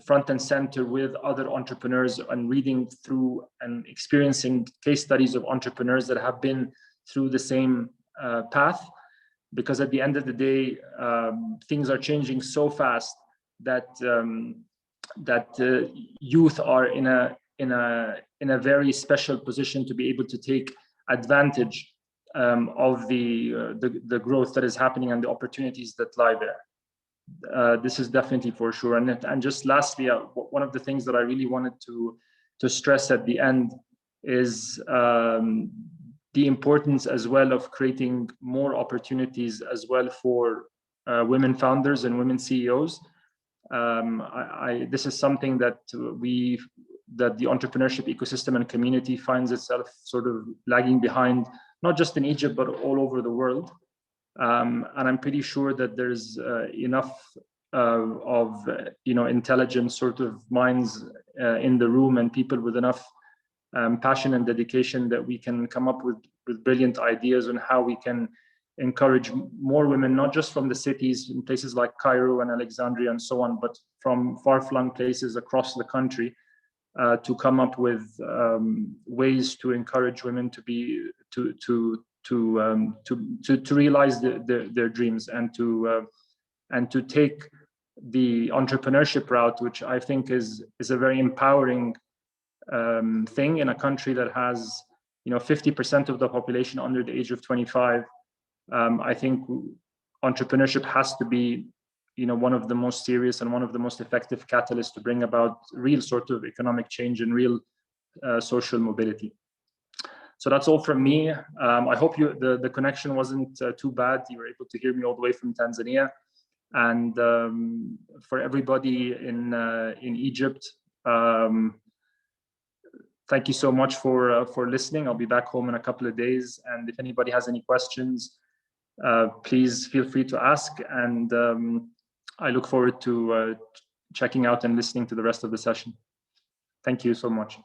front and center with other entrepreneurs and reading through and experiencing case studies of entrepreneurs that have been through the same path. Because at the end of the day, things are changing so fast that youth are in a very special position to be able to take advantage of the growth that is happening and the opportunities that lie there. This is definitely for sure. And just lastly, one of the things that I really wanted to stress at the end is the importance as well of creating more opportunities as well for women founders and women CEOs. This is something that the entrepreneurship ecosystem and community finds itself sort of lagging behind, not just in Egypt, but all over the world. And I'm pretty sure that there's enough of intelligent sort of minds in the room and people with enough passion and dedication that we can come up with brilliant ideas on how we can encourage more women, not just from the cities in places like Cairo and Alexandria and so on, but from far-flung places across the country, to come up with ways to encourage women to be to realize their dreams and to take the entrepreneurship route, which I think is a very empowering thing in a country that has 50% of the population under the age of 25. I think entrepreneurship has to be one of the most serious and one of the most effective catalysts to bring about real sort of economic change and real social mobility. So that's all from me. I hope the connection wasn't too bad. You were able to hear me all the way from Tanzania. And for everybody in Egypt, thank you so much for listening. I'll be back home in a couple of days. And if anybody has any questions, please feel free to ask. And I look forward to checking out and listening to the rest of the session. Thank you so much.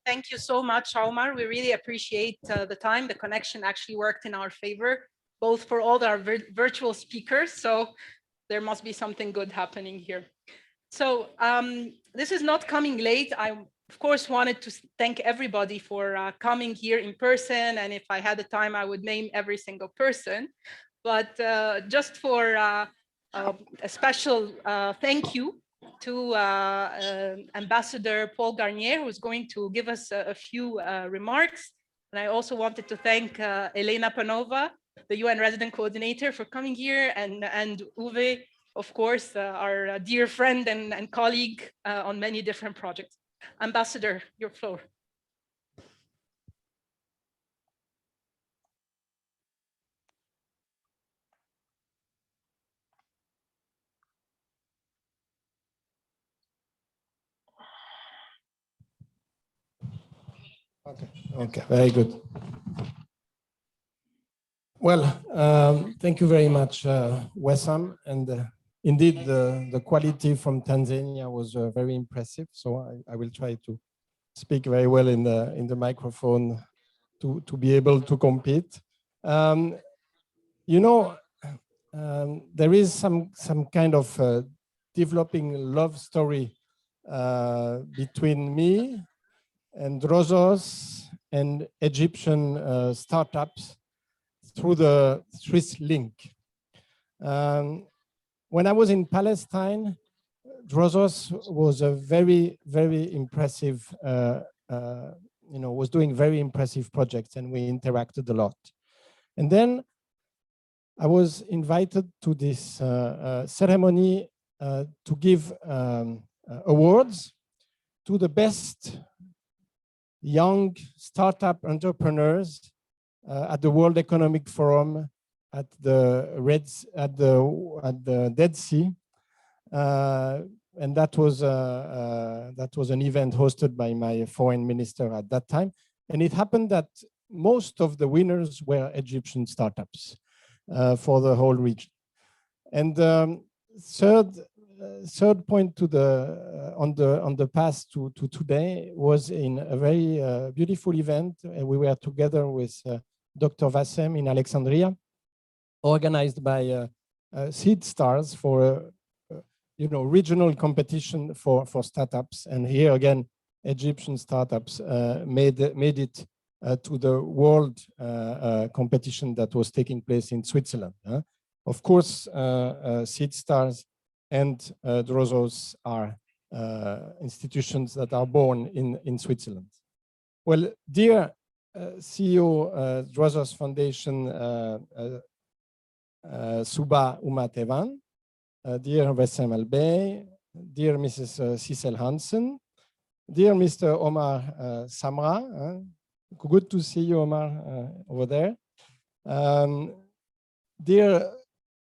Thank you so much, Omar. We really appreciate the time. The connection actually worked in our favor, both for all our virtual speakers. So there must be something good happening here. So this is not coming late. I, of course, wanted to thank everybody for coming here in person. And if I had the time, I would name every single person. But just for a special thank you to Ambassador Paul Garnier, who's going to give us a few remarks. And I also wanted to thank Elena Panova, the UN resident coordinator, for coming here, and Uwe, of course, our dear friend and colleague on many different projects. Ambassador, your floor. Okay, very good. Well, thank you very much, Wessam. And indeed, the quality from Tanzania was very impressive. So I will try to speak very well in the microphone to be able to compete. There is some kind of developing love story between me and Drosos and Egyptian startups through the Swiss link. When I was in Palestine, Drosos was a very, very impressive, was doing very impressive projects, and we interacted a lot. And then I was invited to this ceremony to give awards to the best young startup entrepreneurs at the World Economic Forum at the Dead Sea, and that was an event hosted by my foreign minister at that time. And it happened that most of the winners were Egyptian startups for the whole region. And third point to on the path to today was in a very beautiful event. We were together with Dr. Vassem in Alexandria, organized by Seed Stars for regional competition for startups. And here again, Egyptian startups made it to the world competition that was taking place in Switzerland. Of course, SeedStars and Drozos are institutions that are born in Switzerland. Well, dear CEO Drozos Foundation, Suba Umatevan, dear Wessam Albey, dear Mrs. Sissel Hansen, dear Mr. Omar Samra, good to see you, Omar, over there. Dear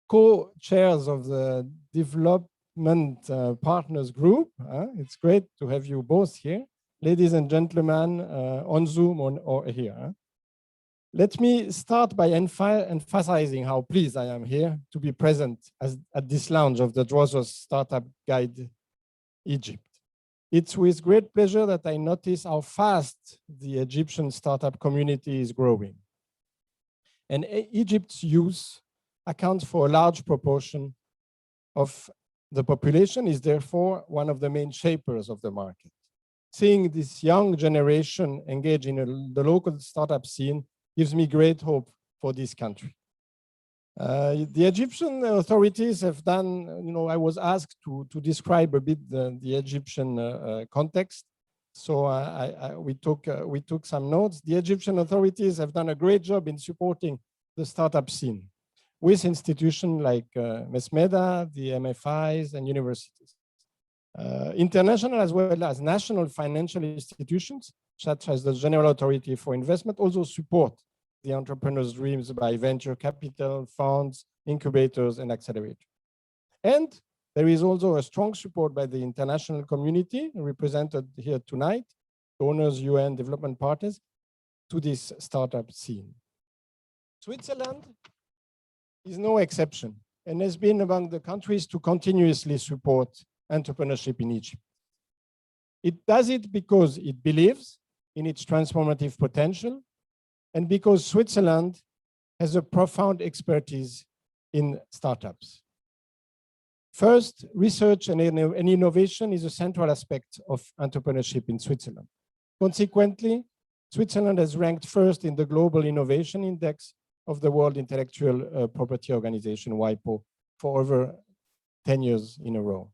co-chairs of the Development Partners Group, it's great to have you both here. Ladies and gentlemen, on Zoom or here. Let me start by emphasizing how pleased I am here to be present at this launch of the Drozos Startup Guide Egypt. It's with great pleasure that I notice how fast the Egyptian startup community is growing. And Egypt's youth accounts for a large proportion of the population, is therefore one of the main shapers of the market. Seeing this young generation engage in the local startup scene gives me great hope for this country. The Egyptian authorities have done, I was asked to describe a bit the Egyptian context. So we took some notes. The Egyptian authorities have done a great job in supporting the startup scene with institutions like MESMEDA, the MFIs, and universities. International as well as national financial institutions, such as the General Authority for Investment, also support the entrepreneurs' dreams by venture capital, funds, incubators, and accelerators. And there is also a strong support by the international community represented here tonight, donors, UN, development partners, to this startup scene. Switzerland is no exception and has been among the countries to continuously support entrepreneurship in Egypt. It does it because it believes in its transformative potential and because Switzerland has a profound expertise in startups. First, research and innovation is a central aspect of entrepreneurship in Switzerland. Consequently, Switzerland has ranked first in the Global Innovation Index of the World Intellectual Property Organization, WIPO, for over 10 years in a row.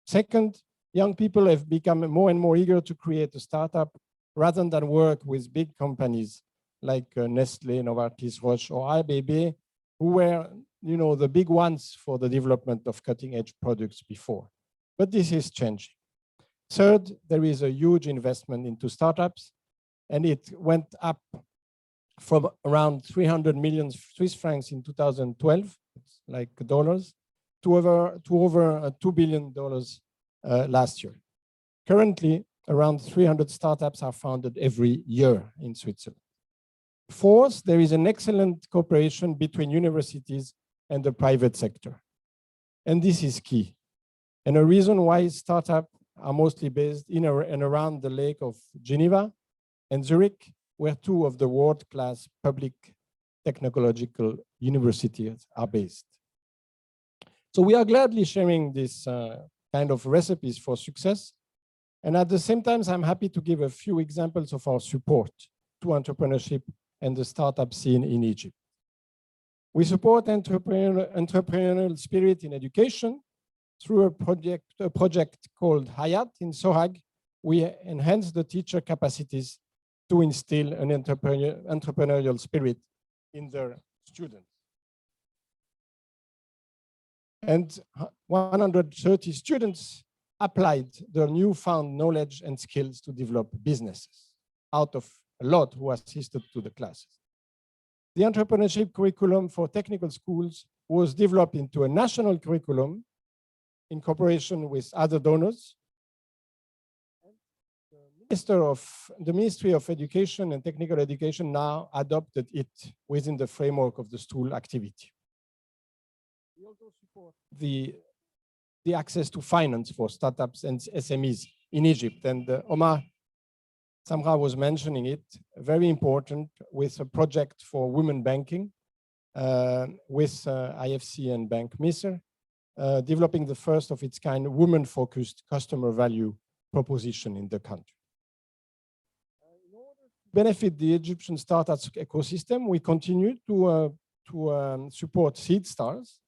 Second, young people have become more and more eager to create a startup rather than work with big companies like Nestle, Novartis, Roche, or ABB, who were the big ones for the development of cutting-edge products before. But this is changing. Third, there is a huge investment into startups, and it went up from around 300 million Swiss francs in 2012, it's like dollars, to over $2 billion last year. Currently, around 300 startups are founded every year in Switzerland. Fourth, there is an excellent cooperation between universities and the private sector. And this is key. And a reason why startups are mostly based in and around the Lake of Geneva and Zurich, where two of the world-class public technological universities are based. So we are gladly sharing this kind of recipes for success. And at the same time, I'm happy to give a few examples of our support to entrepreneurship and the startup scene in Egypt. We support entrepreneurial spirit in education through a project called Hayat in Sohag. We enhance the teacher capacities to instill an entrepreneurial spirit in their students. And 130 students applied their newfound knowledge and skills to develop businesses out of a lot who assisted to the classes. The entrepreneurship curriculum for technical schools was developed into a national curriculum in cooperation with other donors. The Ministry of Education and Technical Education now adopted it within the framework of the school activity. We also support the access to finance for startups and SMEs in Egypt. And Omar Samra was mentioning it, very important, with a project for women banking with IFC and Bank Misr, developing the first of its kind women-focused customer value proposition in the country. In order to benefit the Egyptian startups ecosystem, we continue to support seed stars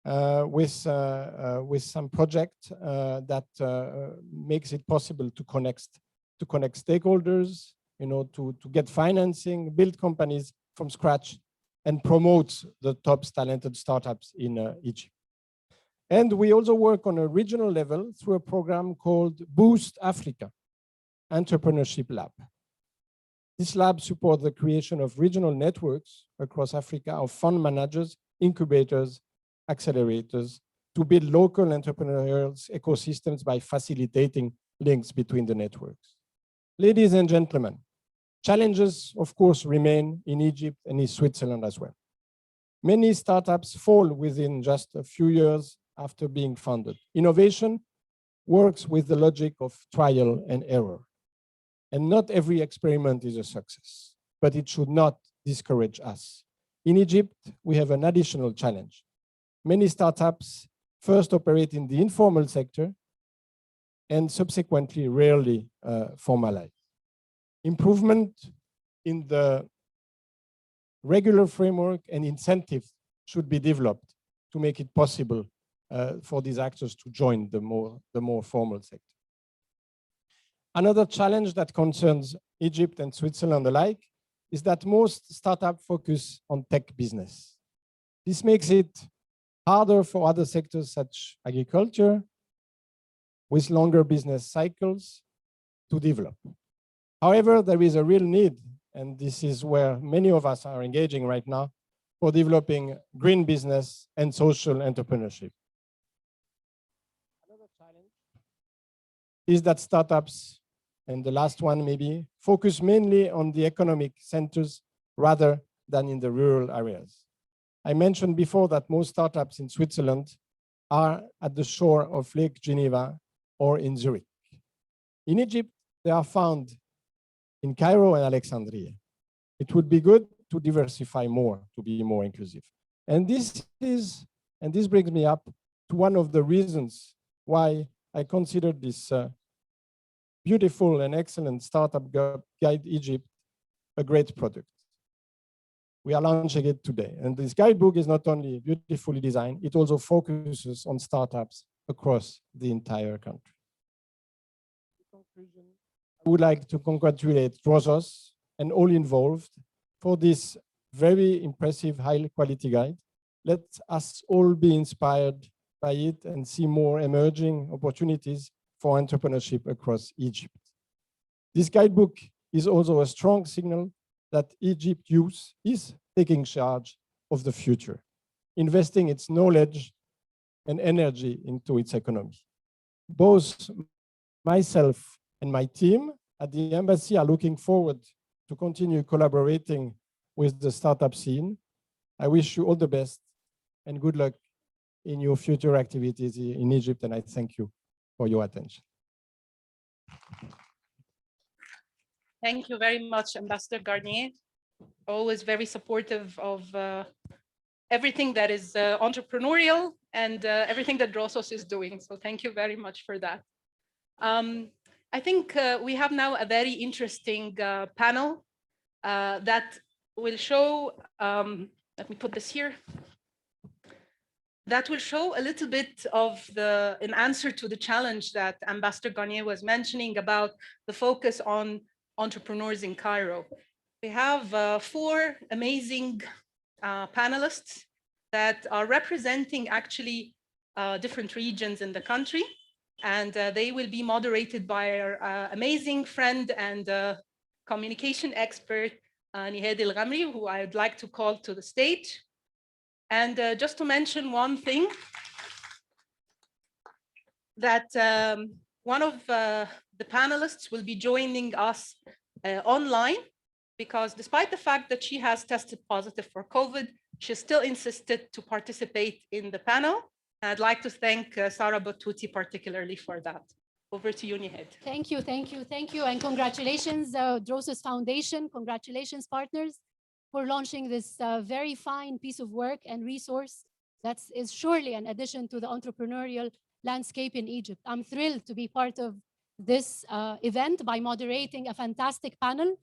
with some project that makes it possible to connect stakeholders, to get financing, build companies from scratch, and promote the top talented startups in Egypt. And we also work on a regional level through a program called Boost Africa Entrepreneurship Lab. This lab supports the creation of regional networks across Africa of fund managers, incubators, accelerators to build local entrepreneurial ecosystems by facilitating links between the networks. Ladies and gentlemen, challenges, of course, remain in Egypt and in Switzerland as well. Many startups fall within just a few years after being funded. Innovation works with the logic of trial and error. And not every experiment is a success, but it should not discourage us. In Egypt, we have an additional challenge. Many startups first operate in the informal sector and subsequently rarely formalize. Improvement in the regular framework and incentives should be developed to make it possible for these actors to join the more formal sector. Another challenge that concerns Egypt and Switzerland alike is that most startups focus on tech business. This makes it harder for other sectors such as agriculture with longer business cycles to develop. However, there is a real need, and this is where many of us are engaging right now, for developing green business and social entrepreneurship. Another challenge is that startups, and the last one maybe, focus mainly on the economic centers rather than in the rural areas. I mentioned before that most startups in Switzerland are at the shore of Lake Geneva or in Zurich. In Egypt, they are found in Cairo and Alexandria. It would be good to diversify more, to be more inclusive. And this brings me up to one of the reasons why I consider this beautiful and excellent startup guide Egypt a great product. We are launching it today. And this guidebook is not only beautifully designed, it also focuses on startups across the entire country. In conclusion, I would like to congratulate Drosos and all involved for this very impressive high quality guide. Let us all be inspired by it and see more emerging opportunities for entrepreneurship across Egypt. This guidebook is also a strong signal that Egypt youth is taking charge of the future, investing its knowledge and energy into its economy. Both myself and my team at the embassy are looking forward to continue collaborating with the startup scene. I wish you all the best and good luck in your future activities in Egypt, and I thank you for your attention. Thank you very much, Ambassador Garnier. Always very supportive of everything that is entrepreneurial and everything that Drosos is doing. So thank you very much for that. I think we have now a very interesting panel that will show, let me put this here, that will show a little bit of an answer to the challenge that Ambassador Garnier was mentioning about the focus on entrepreneurs in Cairo. We have 4 amazing panelists that are representing actually different regions in the country. And they will be moderated by our amazing friend and communication expert, Nihad El Ghamri, who I'd like to call to the stage. And just to mention one thing, that one of the panelists will be joining us online, because despite the fact that she has tested positive for COVID, she still insisted to participate in the panel. And I'd like to thank Sarah Battuti particularly for that. Over to you, Nihad. Thank you, thank you, thank you. And congratulations, Drosos Foundation. Congratulations, partners, for launching this very fine piece of work and resource that is surely an addition to the entrepreneurial landscape in Egypt. I'm thrilled to be part of this event by moderating a fantastic panel.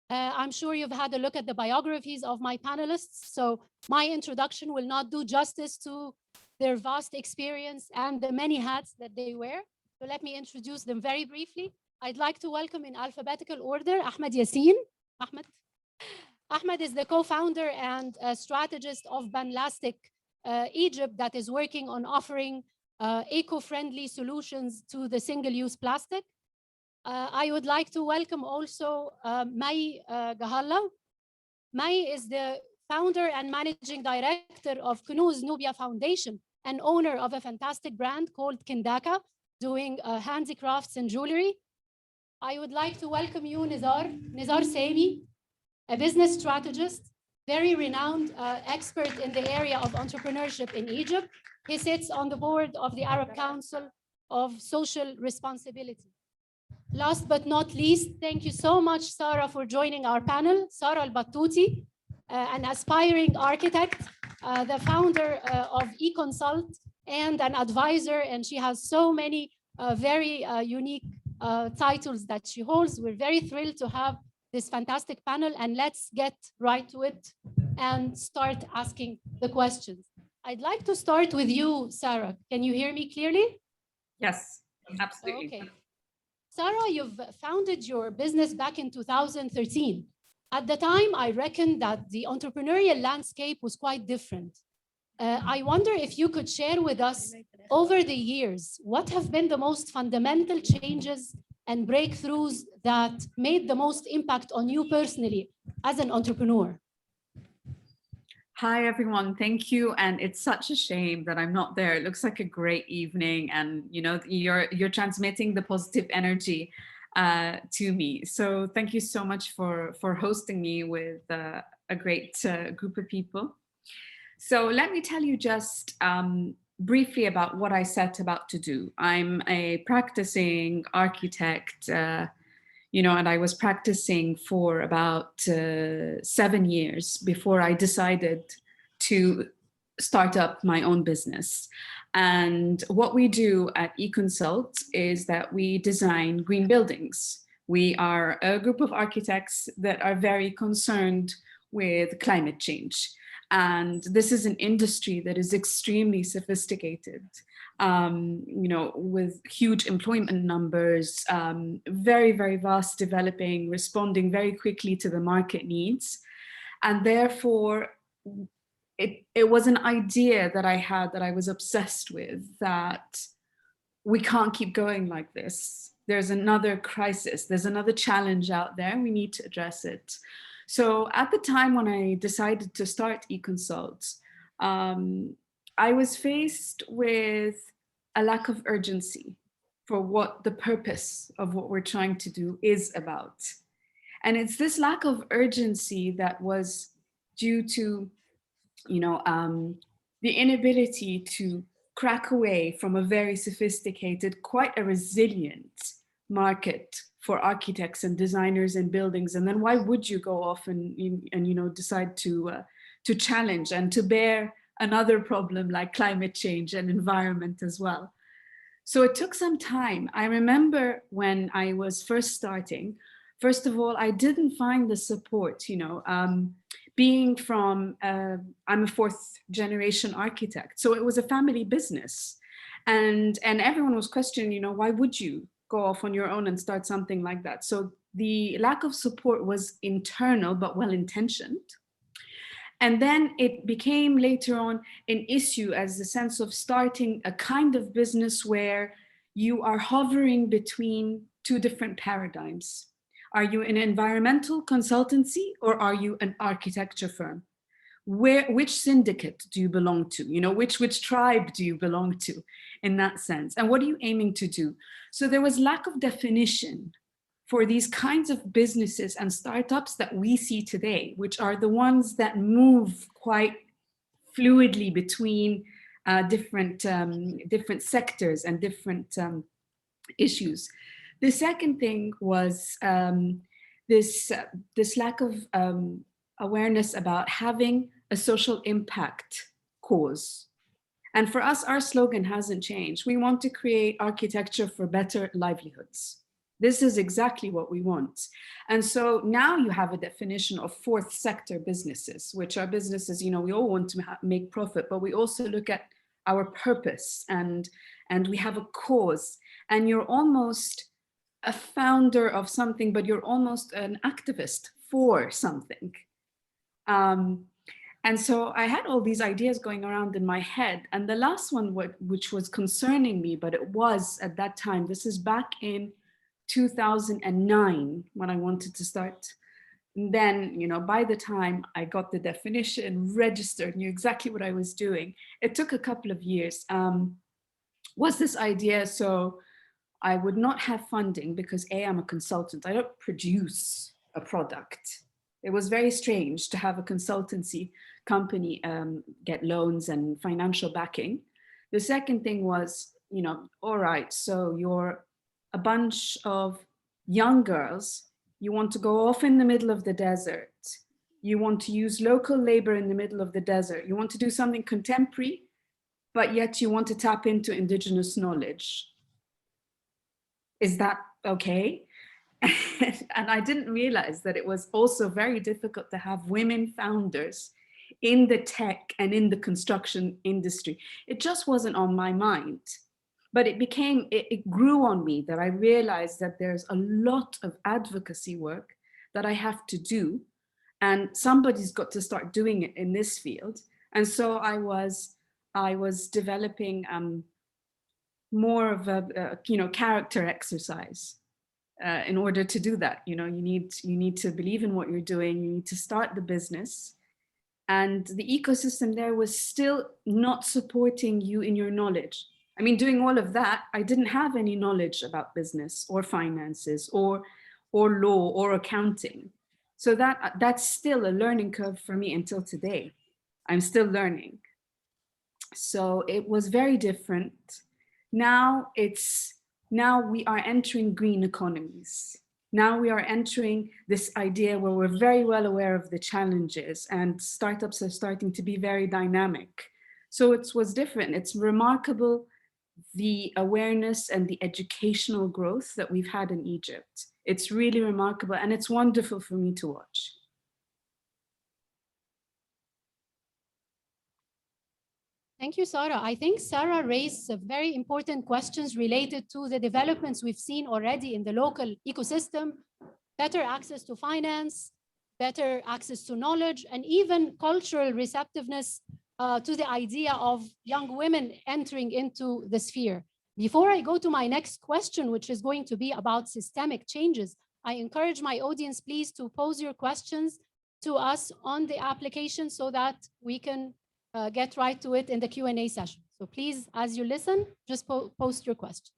I'm sure you've had a look at the biographies of my panelists, so my introduction will not do justice to their vast experience and the many hats that they wear. So let me introduce them very briefly. I'd like to welcome in alphabetical order Ahmed Yassin. Ahmed is the co-founder and strategist of Banlastic Egypt that is working on offering eco-friendly solutions to the single-use plastic. I would like to welcome also May Gahalla. May is the founder and managing director of Kunuz Nubia Foundation and owner of a fantastic brand called Kindaka, doing handicrafts and jewelry. I would like to welcome you, Nizar Sami, a business strategist, very renowned expert in the area of entrepreneurship in Egypt. He sits on the board of the Arab Council of Social Responsibility. Last but not least, thank you so much, Sarah, for joining our panel. Sarah Al-Battuti, an aspiring architect, the founder of eConsult and an advisor, and she has so many very unique titles that she holds. We're very thrilled to have this fantastic panel, and let's get right to it and start asking the questions. I'd like to start with you, Sarah. Can you hear me clearly? Yes, absolutely. Okay. Sarah, you've founded your business back in 2013. At the time, I reckon that the entrepreneurial landscape was quite different. I wonder if you could share with us over the years, what have been the most fundamental changes and breakthroughs that made the most impact on you personally as an entrepreneur? Hi, everyone. Thank you. And it's such a shame that I'm not there. It looks like a great evening, and you know, you're transmitting the positive energy to me. So thank you so much for hosting me with a great group of people. So let me tell you just briefly about what I set about to do. I'm a practicing architect, you know, and I was practicing for about 7 years before I decided to start up my own business. And what we do at eConsult is that we design green buildings. We are a group of architects that are very concerned with climate change. And this is an industry that is extremely sophisticated, you know, with huge employment numbers, very, very vast developing, responding very quickly to the market needs. And therefore, it was an idea that I had that I was obsessed with, that we can't keep going like this. There's another crisis, there's another challenge out there, we need to address it. So at the time when I decided to start eConsult, I was faced with a lack of urgency for what the purpose of what we're trying to do is about. And it's this lack of urgency that was due to, you know, the inability to crack away from a very sophisticated, quite a resilient market for architects and designers and buildings. And then why would you go off and you know, decide to challenge and to bear another problem like climate change and environment as well? So it took some time. I remember when I was first starting, first of all, I didn't find the support, you know, being from, I'm a 4th generation architect. So it was a family business. And everyone was questioning, you know, why would you go off on your own and start something like that? So the lack of support was internal, but well-intentioned. And then it became later on an issue as the sense of starting a kind of business where you are hovering between 2 different paradigms. Are you an environmental consultancy or are you an architecture firm? Which syndicate do you belong to? You know, which tribe do you belong to in that sense? And what are you aiming to do? So there was lack of definition for these kinds of businesses and startups that we see today, which are the ones that move quite fluidly between different sectors and different issues. The second thing was this lack of awareness about having a social impact cause. And for us, our slogan hasn't changed. We want to create architecture for better livelihoods. This is exactly what we want. And so now you have a definition of fourth sector businesses, which are businesses, you know, we all want to make profit, but we also look at our purpose and we have a cause, and you're almost a founder of something, but you're almost an activist for something. And so I had all these ideas going around in my head. And the last one, which was concerning me, but it was at that time, this is back in 2009 when I wanted to start. And then, you know, by the time I got the definition, registered, knew exactly what I was doing, it took a couple of years. Was this idea, so I would not have funding because I'm a consultant. I don't produce a product. It was very strange to have a consultancy company get loans and financial backing. The second thing was, you know, all right, so you're a bunch of young girls, you want to go off in the middle of the desert. You want to use local labor in the middle of the desert. You want to do something contemporary, but yet you want to tap into indigenous knowledge. Is that okay? And I didn't realize that it was also very difficult to have women founders in the tech and in the construction industry. It just wasn't on my mind, but it grew on me that I realized that there's a lot of advocacy work that I have to do, and somebody's got to start doing it in this field. And so I was developing more of a character exercise. In order to do that, you know, you need to believe in what you're doing. You need to start the business, and the ecosystem there was still not supporting you in your knowledge. I mean, doing all of that, I didn't have any knowledge about business or finances or law or accounting. So that's still a learning curve for me until today. I'm still learning. So it was very different. Now we are entering green economies. Now we are entering this idea where we're very well aware of the challenges, and startups are starting to be very dynamic. So it was different. It's remarkable, the awareness and the educational growth that we've had in Egypt. It's really remarkable, and it's wonderful for me to watch. Thank you, Sarah. I think Sarah raised very important questions related to the developments we've seen already in the local ecosystem, better access to finance, better access to knowledge, and even cultural receptiveness to the idea of young women entering into the sphere. Before I go to my next question, which is going to be about systemic changes, I encourage my audience, please, to pose your questions to us on the application so that we can get right to it in the Q&A session. So please, as you listen, just post your questions.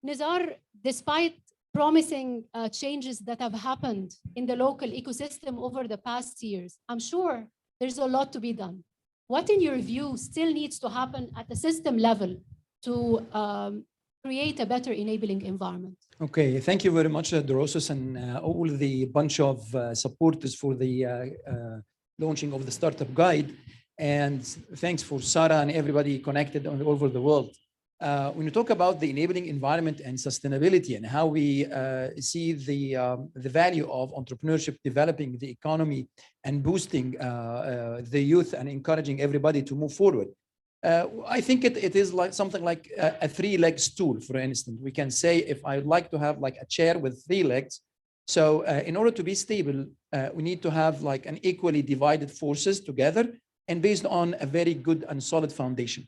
Nizar, despite promising changes that have happened in the local ecosystem over the past years, I'm sure there's a lot to be done. What, in your view, still needs to happen at the system level to create a better enabling environment? Okay, thank you very much, Drosos, and all the bunch of supporters for the launching of the Startup Guide. And thanks for Sarah and everybody connected all over the world. When you talk about the enabling environment and sustainability and how we see the value of entrepreneurship developing the economy and boosting the youth and encouraging everybody to move forward, I think it is like something like a three-leg stool. For instance, we can say, if I would like to have like a chair with three legs, so in order to be stable, we need to have like an equally divided forces together and based on a very good and solid foundation.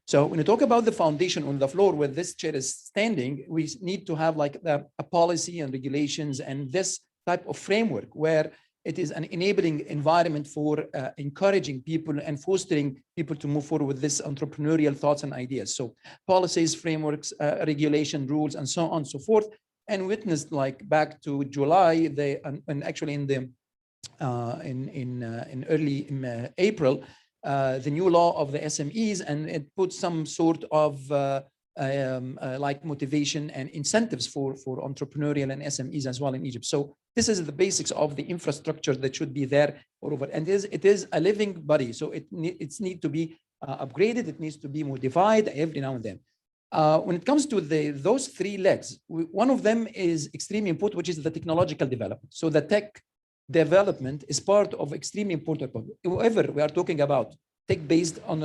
So when you talk about the foundation on the floor where this chair is standing, we need to have like a policy and regulations and this type of framework where it is an enabling environment for encouraging people and fostering people to move forward with this entrepreneurial thoughts and ideas. So policies, frameworks, regulation, rules, and so on and so forth. And witnessed like back to July, and actually in the in early April, the new law of the SMEs, and it put some sort of like motivation and incentives for entrepreneurial and SMEs as well in Egypt. So this is the basics of the infrastructure that should be there all over. And it is a living body, so it needs to be upgraded. It needs to be modified every now and then. When it comes to those three legs, one of them is extremely important, which is the technological development. So the tech development is part of extremely important. However, we are talking about tech-based on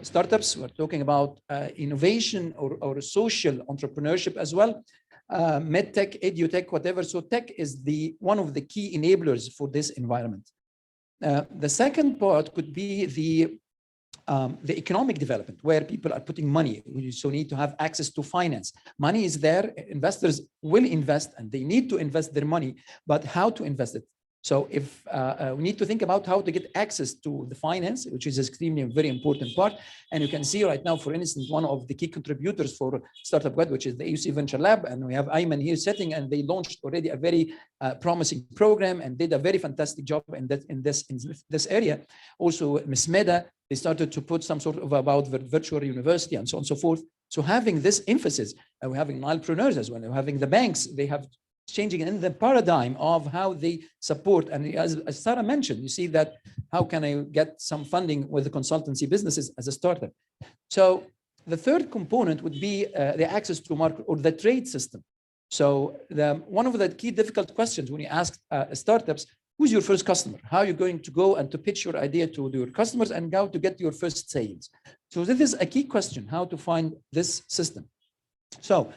startups, we're talking about innovation or social entrepreneurship as well, medtech, edutech, whatever. So tech is one of the key enablers for this environment. The second part could be the economic development, where people are putting money. We so need to have access to finance. Money is there, investors will invest, and they need to invest their money, but how to invest it? So if we need to think about how to get access to the finance, which is extremely very important part. And you can see right now, for instance, one of the key contributors for Startup Guide, which is the AUC Venture Lab, and we have Ayman here sitting, and they launched already a very promising program and did a very fantastic job in this area. Also, Ms. Meda, they started to put some sort of about the virtual university and so on and so forth. So having this emphasis, and we're having Nilepreneurs as well, we're having the banks, they have changing in the paradigm of how they support. And as Sarah mentioned, you see that how can I get some funding with the consultancy businesses as a startup? So the third component would be the access to market or the trade system. So one of the key difficult questions when you ask startups, who's your first customer? How are you going to go and to pitch your idea to your customers and how to get your first sales? So this is a key question, how to find this system. So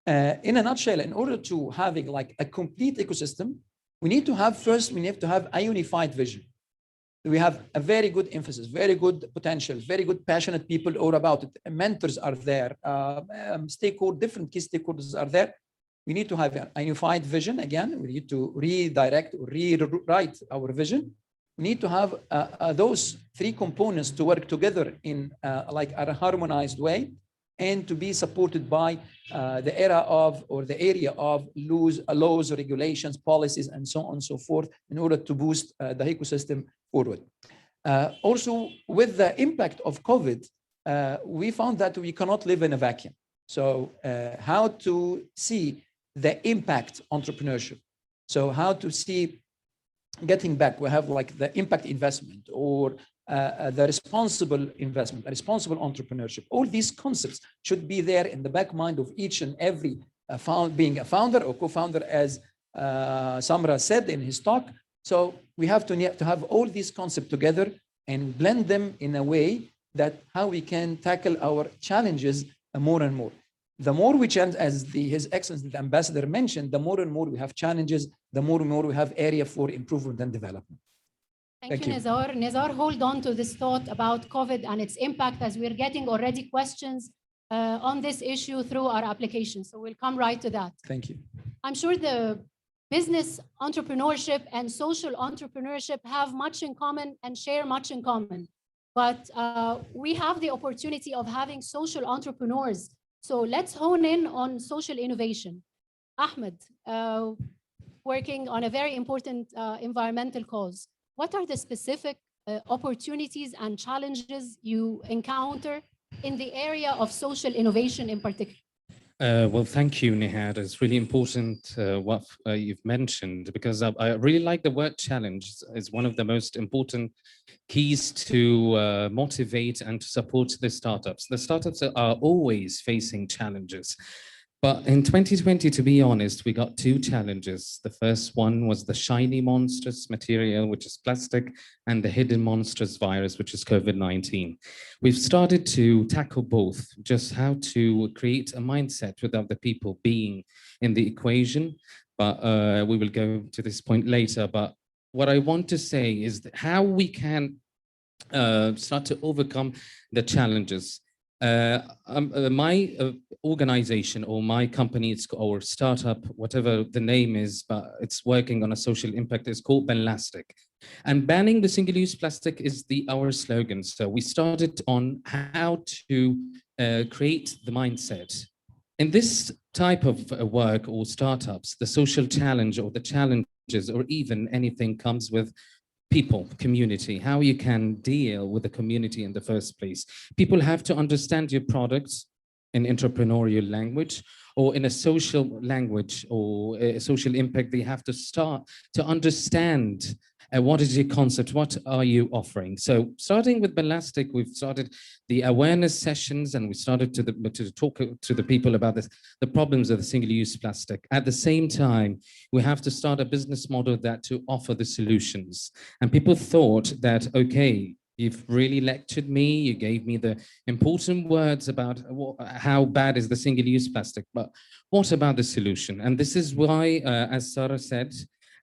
in a nutshell, in order to having like a complete ecosystem, we need to have a unified vision. We have a very good emphasis, very good potential, very good passionate people all about it. Mentors are there, different key stakeholders are there. We need to have a unified vision. Again, we need to redirect or rewrite our vision. We need to have those three components to work together in like a harmonized way, and to be supported by the area of laws, regulations, policies, and so on and so forth, in order to boost the ecosystem forward. Also, with the impact of COVID, we found that we cannot live in a vacuum. So how to see the impact entrepreneurship. So how to see getting back, we have like the impact investment or the responsible investment, the responsible entrepreneurship. All these concepts should be there in the back mind of each and every being a founder or co-founder, as Samra said in his talk. So we have to have all these concepts together and blend them in a way that how we can tackle our challenges more and more. The more we challenge, as His Excellency the Ambassador mentioned, the more and more we have challenges, the more and more we have area for improvement and development. Thank you, Nizar. Nizar, hold on to this thought about COVID and its impact, as we're getting already questions on this issue through our application. So we'll come right to that. Thank you. I'm sure the business entrepreneurship and social entrepreneurship have much in common and share much in common. But we have the opportunity of having social entrepreneurs. So let's hone in on social innovation. Ahmed, working on a very important environmental cause. What are the specific opportunities and challenges you encounter in the area of social innovation in particular? Well, thank you, Nihad. It's really important what you've mentioned, because I really like the word challenge. It's one of the most important keys to motivate and to support the startups. The startups are always facing challenges. But in 2020, to be honest, we got two challenges. The first one was the shiny monstrous material, which is plastic, and the hidden monstrous virus, which is COVID-19. We've started to tackle both, just how to create a mindset with other people being in the equation. But we will go to this point later. But what I want to say is that how we can start to overcome the challenges. My organization or my company, or startup, whatever the name is, but it's working on a social impact, is called Banlastic. And banning the single-use plastic is our slogan. So we started on how to create the mindset. In this type of work or startups, the social challenge or the challenges or even anything comes with people, community, how you can deal with the community in the first place. People have to understand your products in entrepreneurial language or in a social language or a social impact. They have to start to understand What is your concept? What are you offering? So starting with Belastic, we've started the awareness sessions, and we started to talk to the people about this, the problems of the single-use plastic. At the same time, we have to start a business model that to offer the solutions. And people thought that, okay, you've really lectured me, you gave me the important words about how bad is the single-use plastic, but what about the solution? And this is why, as Sarah said,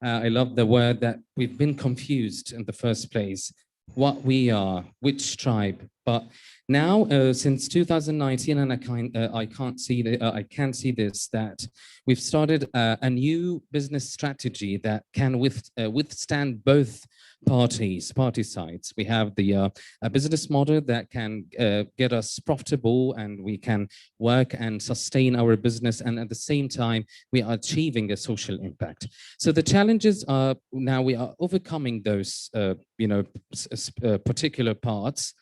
I love the word that we've been confused in the first place, what we are, which tribe. But now, since 2019, and I can see this, that we've started a new business strategy that can withstand both party sides. We have a business model that can get us profitable, and we can work and sustain our business, and at the same time we are achieving a social impact. So the challenges are now we are overcoming those particular parts.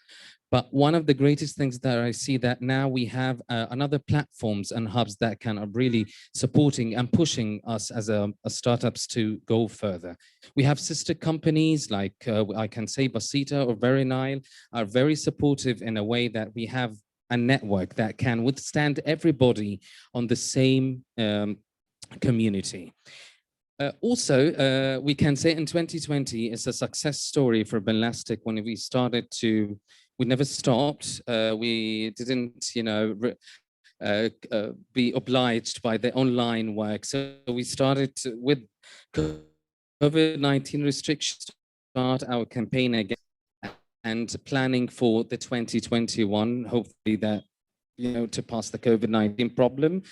But one of the greatest things that I see that now we have another platforms and hubs that are really supporting and pushing us as startups to go further. We have sister companies like I can say Basita or Very Nile are very supportive in a way that we have a network that can withstand everybody on the same community. Also, we can say in 2020 it's a success story for Belastic when we started to. We never stopped. We didn't, be obliged by the online work. So we started with COVID-19 restrictions, start our campaign again and planning for the 2021, hopefully that, to pass the COVID-19 problem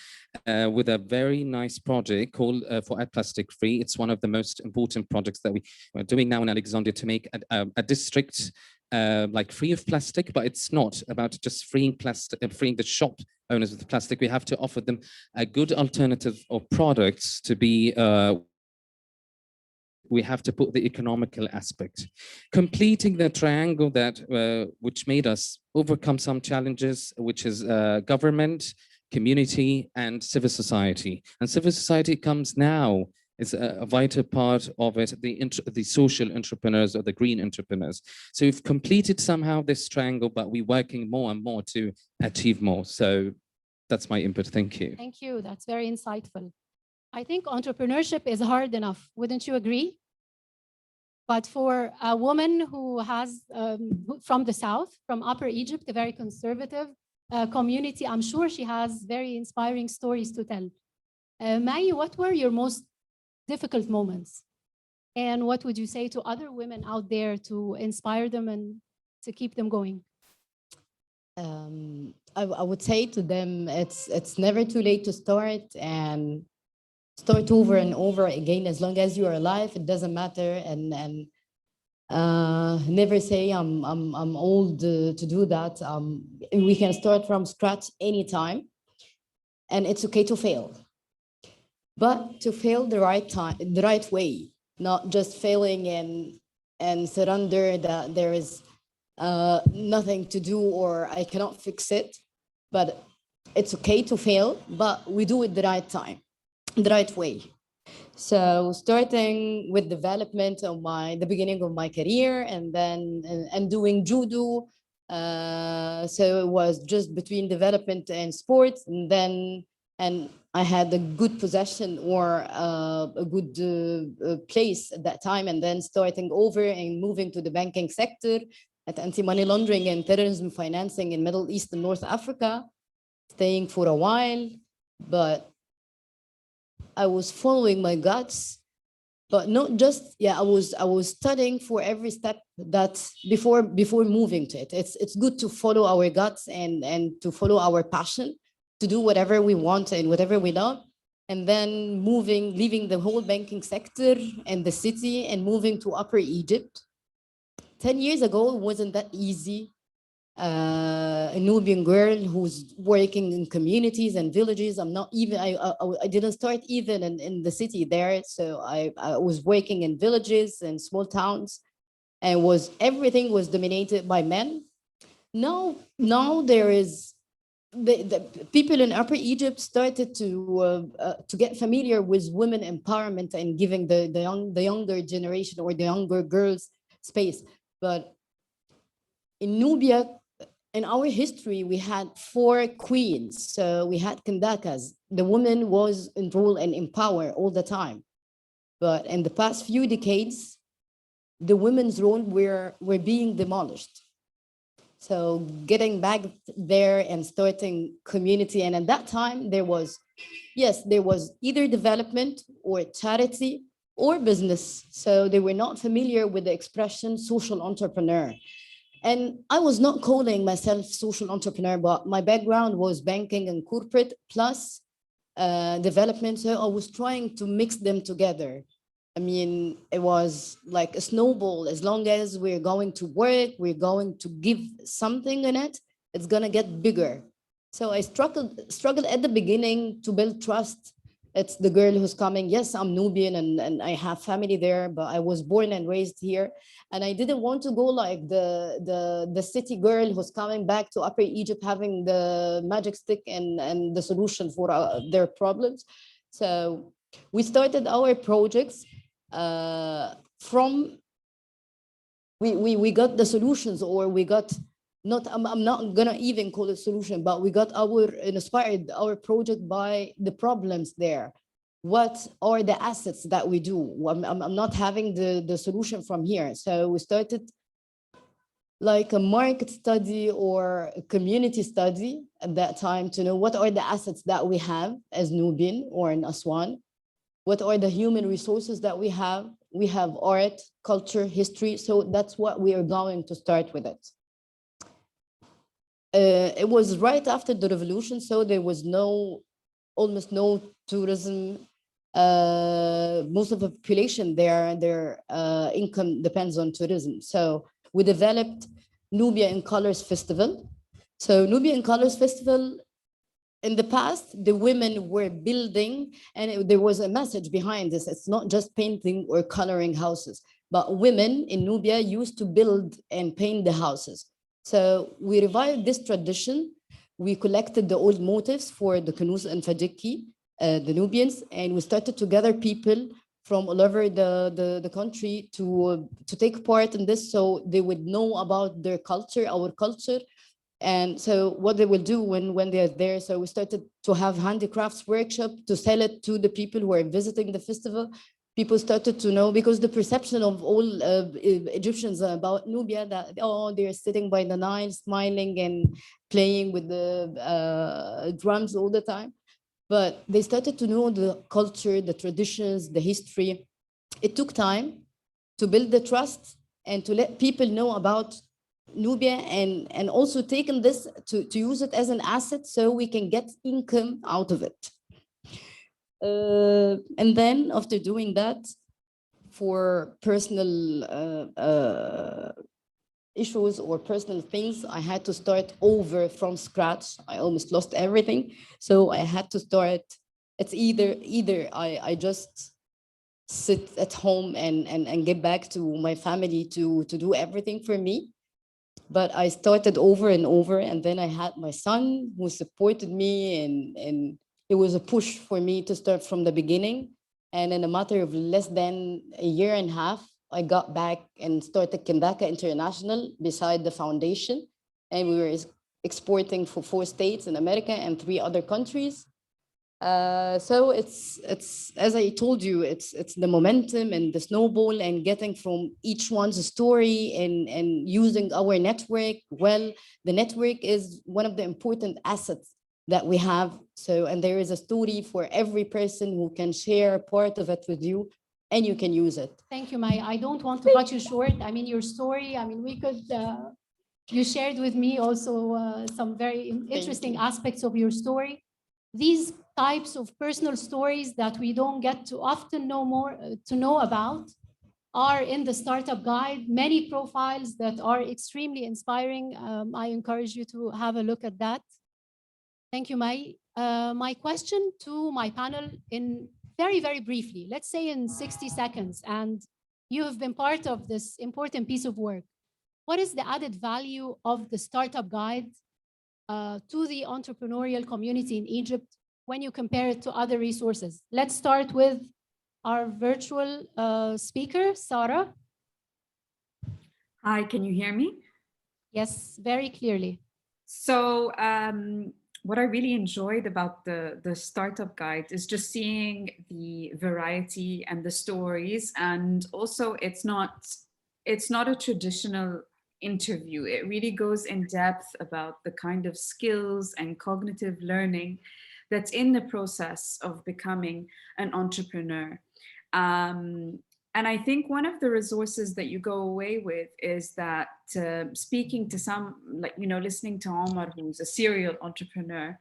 with a very nice project called For At Plastic Free. It's one of the most important projects that we are doing now in Alexandria to make a district like free of plastic, but it's not about just freeing the shop owners of the plastic. We have to offer them a good alternative of products to be we have to put the economical aspect, completing the triangle that which made us overcome some challenges, which is government, community, and civil society. And civil society comes now. It's a vital part of it, the social entrepreneurs or the green entrepreneurs. So we've completed somehow this triangle, but we're working more and more to achieve more. So that's my input. Thank you. Thank you. That's very insightful. I think entrepreneurship is hard enough. Wouldn't you agree? But for a woman who has, from the South, from Upper Egypt, a very conservative community, I'm sure she has very inspiring stories to tell. Mai, what were your most difficult moments? And what would you say to other women out there to inspire them and to keep them going? I would say to them, it's never too late to start, and start over and over again. As long as you are alive, it doesn't matter. And never say I'm old to do that. We can start from scratch anytime, and it's okay to fail. But to fail the right time, the right way, not just failing and surrender that there is nothing to do or I cannot fix it. But it's okay to fail, but we do it the right time, the right way. So starting with development of the beginning of my career, and then and doing judo. So it was just between development and sports, and I had a good possession or a good place at that time, and then starting over and moving to the banking sector at anti-money laundering and terrorism financing in Middle East and North Africa, staying for a while. But I was following my guts, but not just, I was studying for every step that before moving to it. It's good to follow our guts and to follow our passion, to do whatever we want and whatever we love, and then leaving the whole banking sector and the city and moving to Upper Egypt. 10 years ago, it wasn't that easy. A Nubian girl who's working in communities and villages. I'm not even, I didn't start even in the city there. So I was working in villages and small towns, and everything was dominated by men. Now there is the people in Upper Egypt started to get familiar with women empowerment and giving the younger generation or the younger girls space. But in Nubia, in our history, we had 4 queens. So we had Kandakas. The woman was enrolled and empowered all the time. But in the past few decades, the women's role were being demolished. So getting back there and starting community. And at that time, there was either development or charity or business. So they were not familiar with the expression social entrepreneur. And I was not calling myself social entrepreneur, but my background was banking and corporate plus development. So I was trying to mix them together. I mean, it was like a snowball. As long as we're going to work, we're going to give something in it, it's going to get bigger. So I struggled at the beginning to build trust. It's the girl who's coming. Yes, I'm Nubian and I have family there, but I was born and raised here. And I didn't want to go like the city girl who's coming back to Upper Egypt having the magic stick and the solution for their problems. So we started our projects from, we got the solutions, or we got, I'm not gonna even call it solution, but we got inspired our project by the problems there. What are the assets that we do? I'm not having the solution from here. So we started like a market study or a community study at that time to know what are the assets that we have as Nubian or in Aswan. What are the human resources that we have? We have art, culture, history. So that's what we are going to start with it. It was right after the revolution, so there was almost no tourism. Most of the population there, their income depends on tourism. So we developed Nubia in Colors Festival. So Nubia in Colors Festival, in the past, the women were building, and there was a message behind this. It's not just painting or coloring houses, but women in Nubia used to build and paint the houses. So we revived this tradition. We collected the old motifs for the Kunuz and Fadiki, the Nubians, and we started to gather people from all over the country to take part in this, so they would know about their culture, our culture. And so what they will do when they're there, so we started to have handicrafts workshop to sell it to the people who are visiting the festival. People started to know, because the perception of all Egyptians about Nubia, that, oh, they're sitting by the Nile, smiling and playing with the drums all the time. But they started to know the culture, the traditions, the history. It took time to build the trust and to let people know about Nubia, and also taken this to use it as an asset so we can get income out of it. And then after doing that, for personal issues or personal things, I had to start over from scratch. I almost lost everything. So I had to start, it's either I just sit at home and get back to my family to do everything for me. But I started over and over, and then I had my son who supported me, and it was a push for me to start from the beginning. And in a matter of less than a year and a half, I got back and started Kendaka International beside the foundation. And we were exporting for 4 states in America and 3 other countries. So it's as I told you, it's the momentum and the snowball and getting from each one's story and using our network. Well, the network is one of the important assets that we have. So, and there is a story for every person who can share part of it with you, and you can use it. Thank you, Maya. I don't want to cut you short. I mean, your story, I mean, we could, you shared with me also some very interesting aspects of your story. These types of personal stories that we don't get to often know about are in the startup guide. Many profiles that are extremely inspiring. I encourage you to have a look at that. Thank you, Mai. My question to my panel, in very briefly, let's say in 60 seconds, and you have been part of this important piece of work. What is the added value of the startup guide to the entrepreneurial community in Egypt when you compare it to other resources? Let's start with our virtual speaker, Sarah. Hi, can you hear me? Yes, very clearly. So what I really enjoyed about the startup guide is just seeing the variety and the stories. And also it's not a traditional interview. It really goes in depth about the kind of skills and cognitive learning that's in the process of becoming an entrepreneur. And I think one of the resources that you go away with is that speaking to some, like, you know, listening to Omar, who's a serial entrepreneur,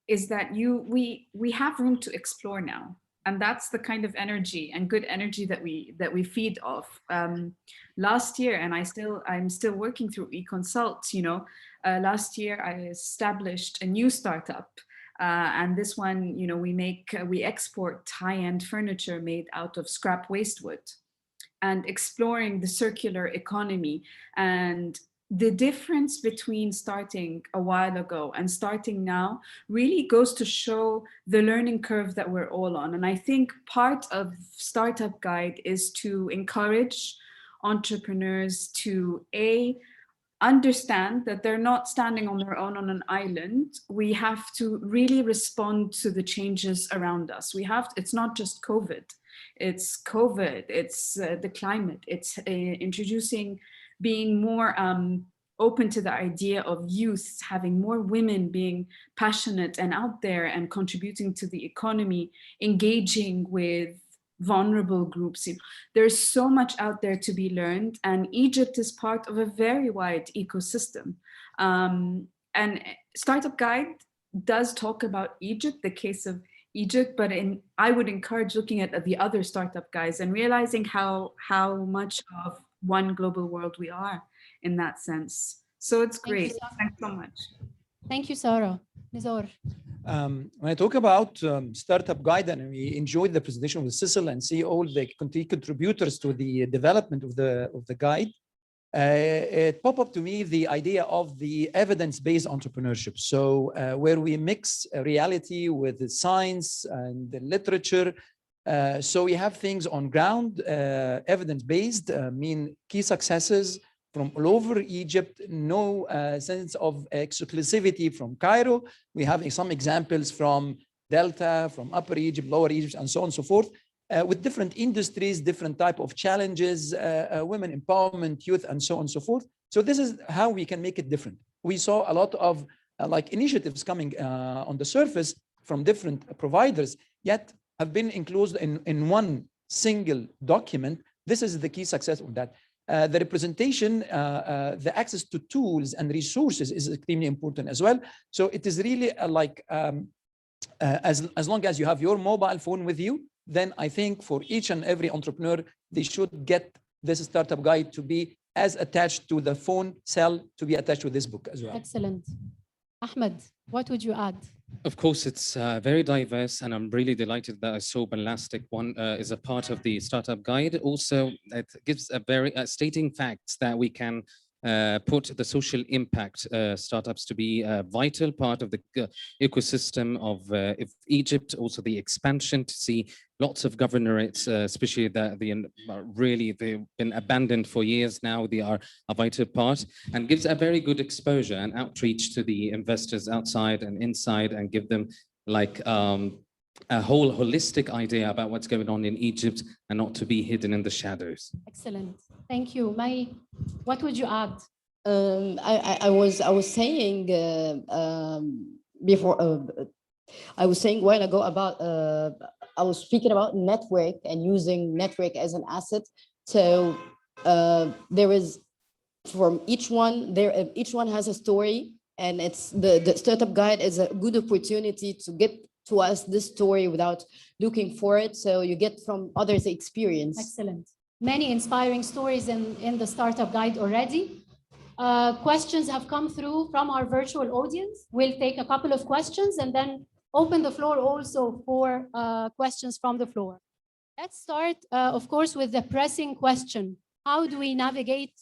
is that we have room to explore now. And that's the kind of energy and good energy that we feed off. Last year, and I'm still working through eConsult, you know, last year I established a new startup. And this one, you know, we export high-end furniture made out of scrap waste wood, and exploring the circular economy and the difference between starting a while ago and starting now really goes to show the learning curve that we're all on. And I think part of Startup Guide is to encourage entrepreneurs to understand that they're not standing on their own on an island. We have to really respond to the changes around us. It's not just COVID, it's the climate, it's introducing, being more open to the idea of youth, having more women being passionate and out there and contributing to the economy, engaging with vulnerable groups. There's so much out there to be learned, and Egypt is part of a very wide ecosystem. And Startup Guide does talk about Egypt, the case of Egypt, but I would encourage looking at the other startup guides and realizing how much of one global world we are in that sense. So it's great. Thanks so much. Thank you, Sarah. Nizar. When I talk about Startup Guide, and we enjoyed the presentation with Cecil and see all the contributors to the development of the guide, it popped up to me the idea of the evidence-based entrepreneurship. So where we mix reality with the science and the literature. So we have things on ground, evidence-based, mean key successes from all over Egypt, no sense of exclusivity from Cairo. We have some examples from Delta, from Upper Egypt, Lower Egypt, and so on and so forth, with different industries, different type of challenges, women empowerment, youth, and so on and so forth. So this is how we can make it different. We saw a lot of like initiatives coming on the surface from different providers, yet have been enclosed in one single document. This is the key success of that. The representation, the access to tools and resources is extremely important as well. So it is really as long as you have your mobile phone with you, then I think for each and every entrepreneur, they should get this startup guide to be as attached to the phone cell, to be attached to this book as well. Excellent. Ahmed, what would you add? Of course, it's very diverse, and I'm really delighted that I saw Ballastic one is a part of the startup guide. Also, it gives a very stating facts that we can put the social impact startups to be a vital part of the ecosystem of Egypt. Also, the expansion to see lots of governorates, especially that they've been abandoned for years now. They are a vital part, and gives a very good exposure and outreach to the investors outside and inside, and give them like a whole holistic idea about what's going on in Egypt and not to be hidden in the shadows. Excellent. Thank you. Mai, what would you add? I was saying before, I was saying a while ago about, I was speaking about network and using network as an asset. So there is, from each one, each one has a story, and it's the startup guide is a good opportunity to get to us this story without looking for it. So you get from others' experience. Excellent. Many inspiring stories in the startup guide already. Questions have come through from our virtual audience. We'll take a couple of questions and then open the floor also for questions from the floor. Let's start, of course, with the pressing question. How do we navigate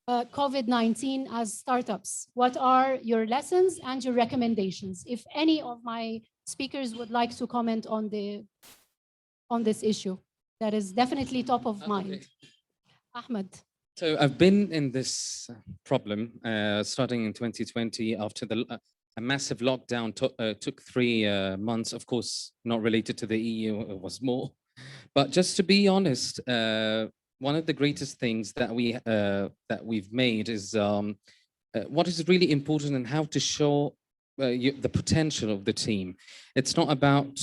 COVID-19 as startups? What are your lessons and your recommendations? If any of my speakers would like to comment on this issue, that is definitely top of mind. Ahmed. So I've been in this problem starting in 2020 after a massive lockdown took 3 months. Of course, not related to the EU, it was more. But just to be honest, one of the greatest things that we've made is what is really important and how to show the potential of the team. It's not about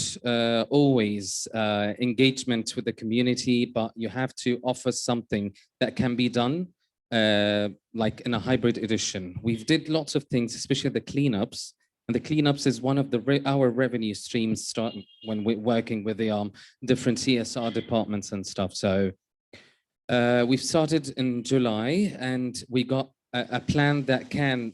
always engagement with the community, but you have to offer something that can be done like in a hybrid edition. We've did lots of things, especially the cleanups. And the cleanups is one of our revenue streams starting when we're working with the different CSR departments and stuff. So we've started in July and we got a plan that can,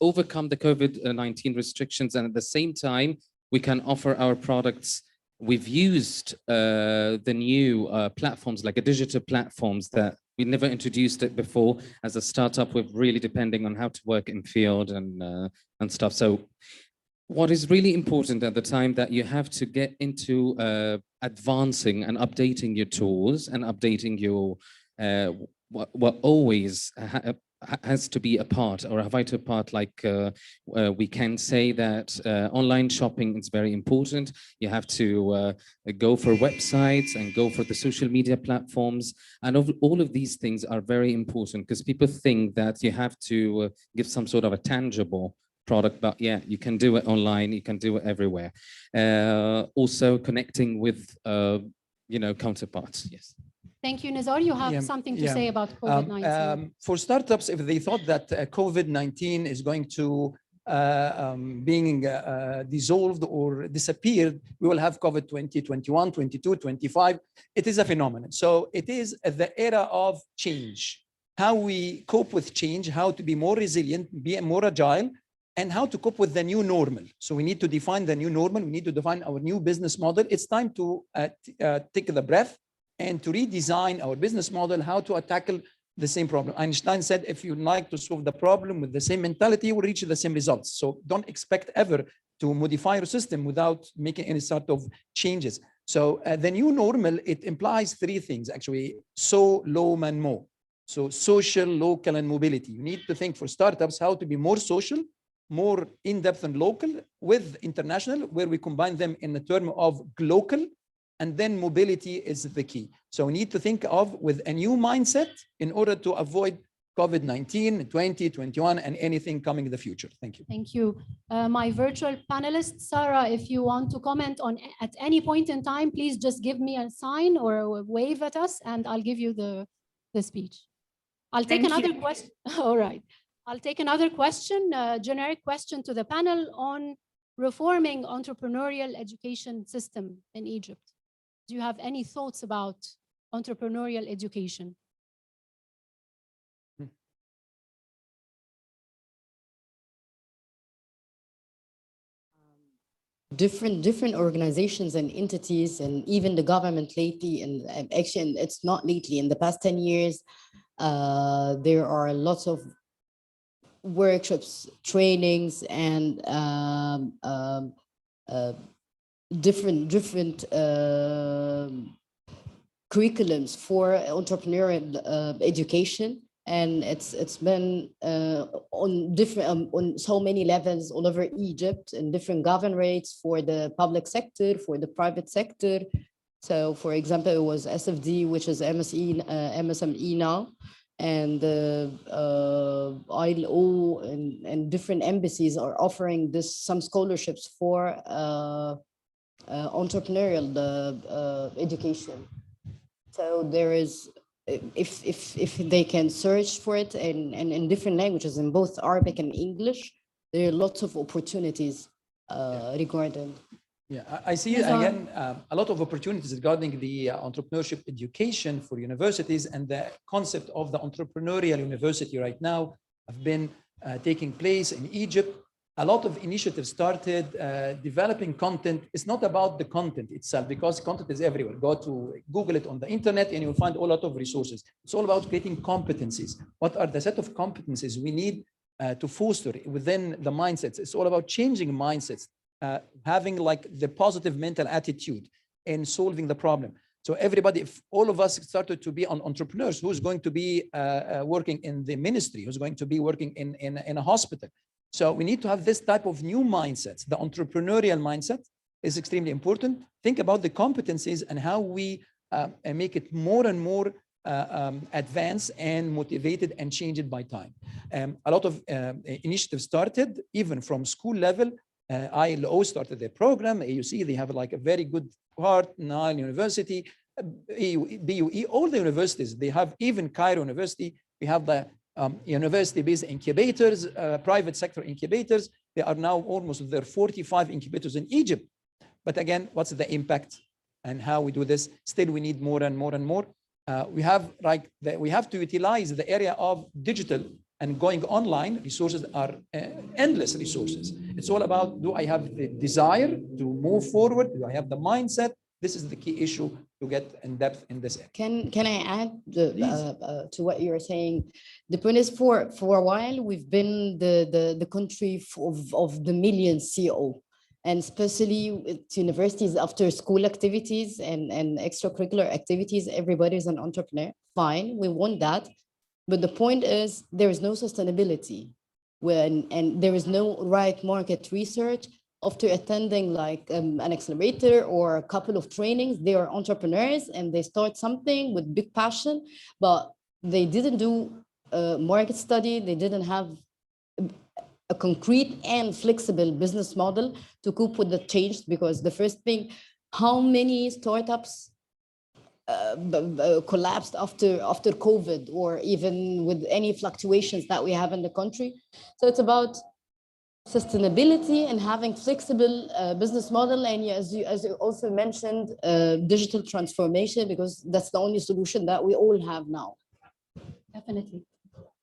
overcome the COVID-19 restrictions, and at the same time, we can offer our products. We've used the new platforms, like digital platforms that we never introduced it before. As a startup, we're really depending on how to work in field and stuff. So what is really important at the time that you have to get into advancing and updating your tools and updating your what always has to be a part or a vital part. Like we can say that online shopping is very important. You have to go for websites and go for the social media platforms, and all of these things are very important because people think that you have to give some sort of a tangible product, but yeah, you can do it online, you can do it everywhere. Also connecting with counterparts. Yes. Thank you, Nizar. You have something to say about COVID-19. For startups, if they thought that COVID-19 is going to being dissolved or disappeared, we will have COVID 2021, 22, 25. It is a phenomenon. So it is the era of change. How we cope with change, how to be more resilient, be more agile, and how to cope with the new normal. So we need to define the new normal. We need to define our new business model. It's time to take the breath and to redesign our business model, how to tackle the same problem. Einstein said, if you like to solve the problem with the same mentality, you will reach the same results. So don't expect ever to modify your system without making any sort of changes. So the new normal, it implies 3 things, actually: so, low, and more. So social, local, and mobility. You need to think for startups how to be more social, more in-depth and local, with international, where we combine them in the term of local, and then mobility is the key. So we need to think of with a new mindset in order to avoid COVID-19, 2021, and anything coming in the future. Thank you. Thank you. My virtual panelist, Sarah, if you want to comment on at any point in time, please just give me a sign or a wave at us, and I'll give you the speech. I'll take another question. All right. I'll take another question, a generic question to the panel on reforming entrepreneurial education system in Egypt. Do you have any thoughts about entrepreneurial education? Different organizations and entities, and even the government lately, and actually it's not lately, in the past 10 years, there are lots of workshops, trainings, and different curriculums for entrepreneurial education, and it's been on different on so many levels all over Egypt, and different governorates for the public sector, for the private sector. So, for example, it was SFD, which is MSME now, and the ILO and different embassies are offering some scholarships for entrepreneurial education. So there is, if they can search for it in different languages, in both Arabic and English, there are lots of opportunities regarding. Yeah, I see again a lot of opportunities regarding the entrepreneurship education for universities, and the concept of the entrepreneurial university right now have been taking place in Egypt. a lot of initiatives started developing content. It's not about the content itself, because content is everywhere. Go to Google it on the internet and you'll find a lot of resources. It's all about creating competencies. What are the set of competencies we need to foster within the mindsets? It's all about changing mindsets, having like the positive mental attitude in solving the problem. So everybody, if all of us started to be entrepreneurs, who's going to be working in the ministry, who's going to be working in a hospital? So we need to have this type of new mindsets. The entrepreneurial mindset is extremely important. Think about the competencies and how we make it more and more advanced and motivated and change it by time. A lot of initiatives started even from school level. ILO started their program. AUC, they have like a very good part. Nile University, BUE, all the universities, they have, even Cairo University, we have the university-based incubators, private sector incubators. They are now almost, there are 45 incubators in Egypt. But again, what's the impact and how we do this? Still, we need more and more and more. We have to utilize the area of digital and going online. Resources are endless resources. It's all about, do I have the desire to move forward? Do I have the mindset? This is the key issue to get in depth in this area. Can I add to what you're saying? The point is, for a while we've been the country of the million CO, and especially with universities, after school activities and extracurricular activities, everybody's an entrepreneur. Fine, we want that, but the point is there is no sustainability and there is no right market research. After attending like an accelerator or a couple of trainings, they are entrepreneurs and they start something with big passion, but they didn't do a market study. They didn't have a concrete and flexible business model to cope with the change. Because the first thing, how many startups collapsed after COVID, or even with any fluctuations that we have in the country? So it's about sustainability and having flexible business model, and as you also mentioned, digital transformation, because that's the only solution that we all have now. Definitely.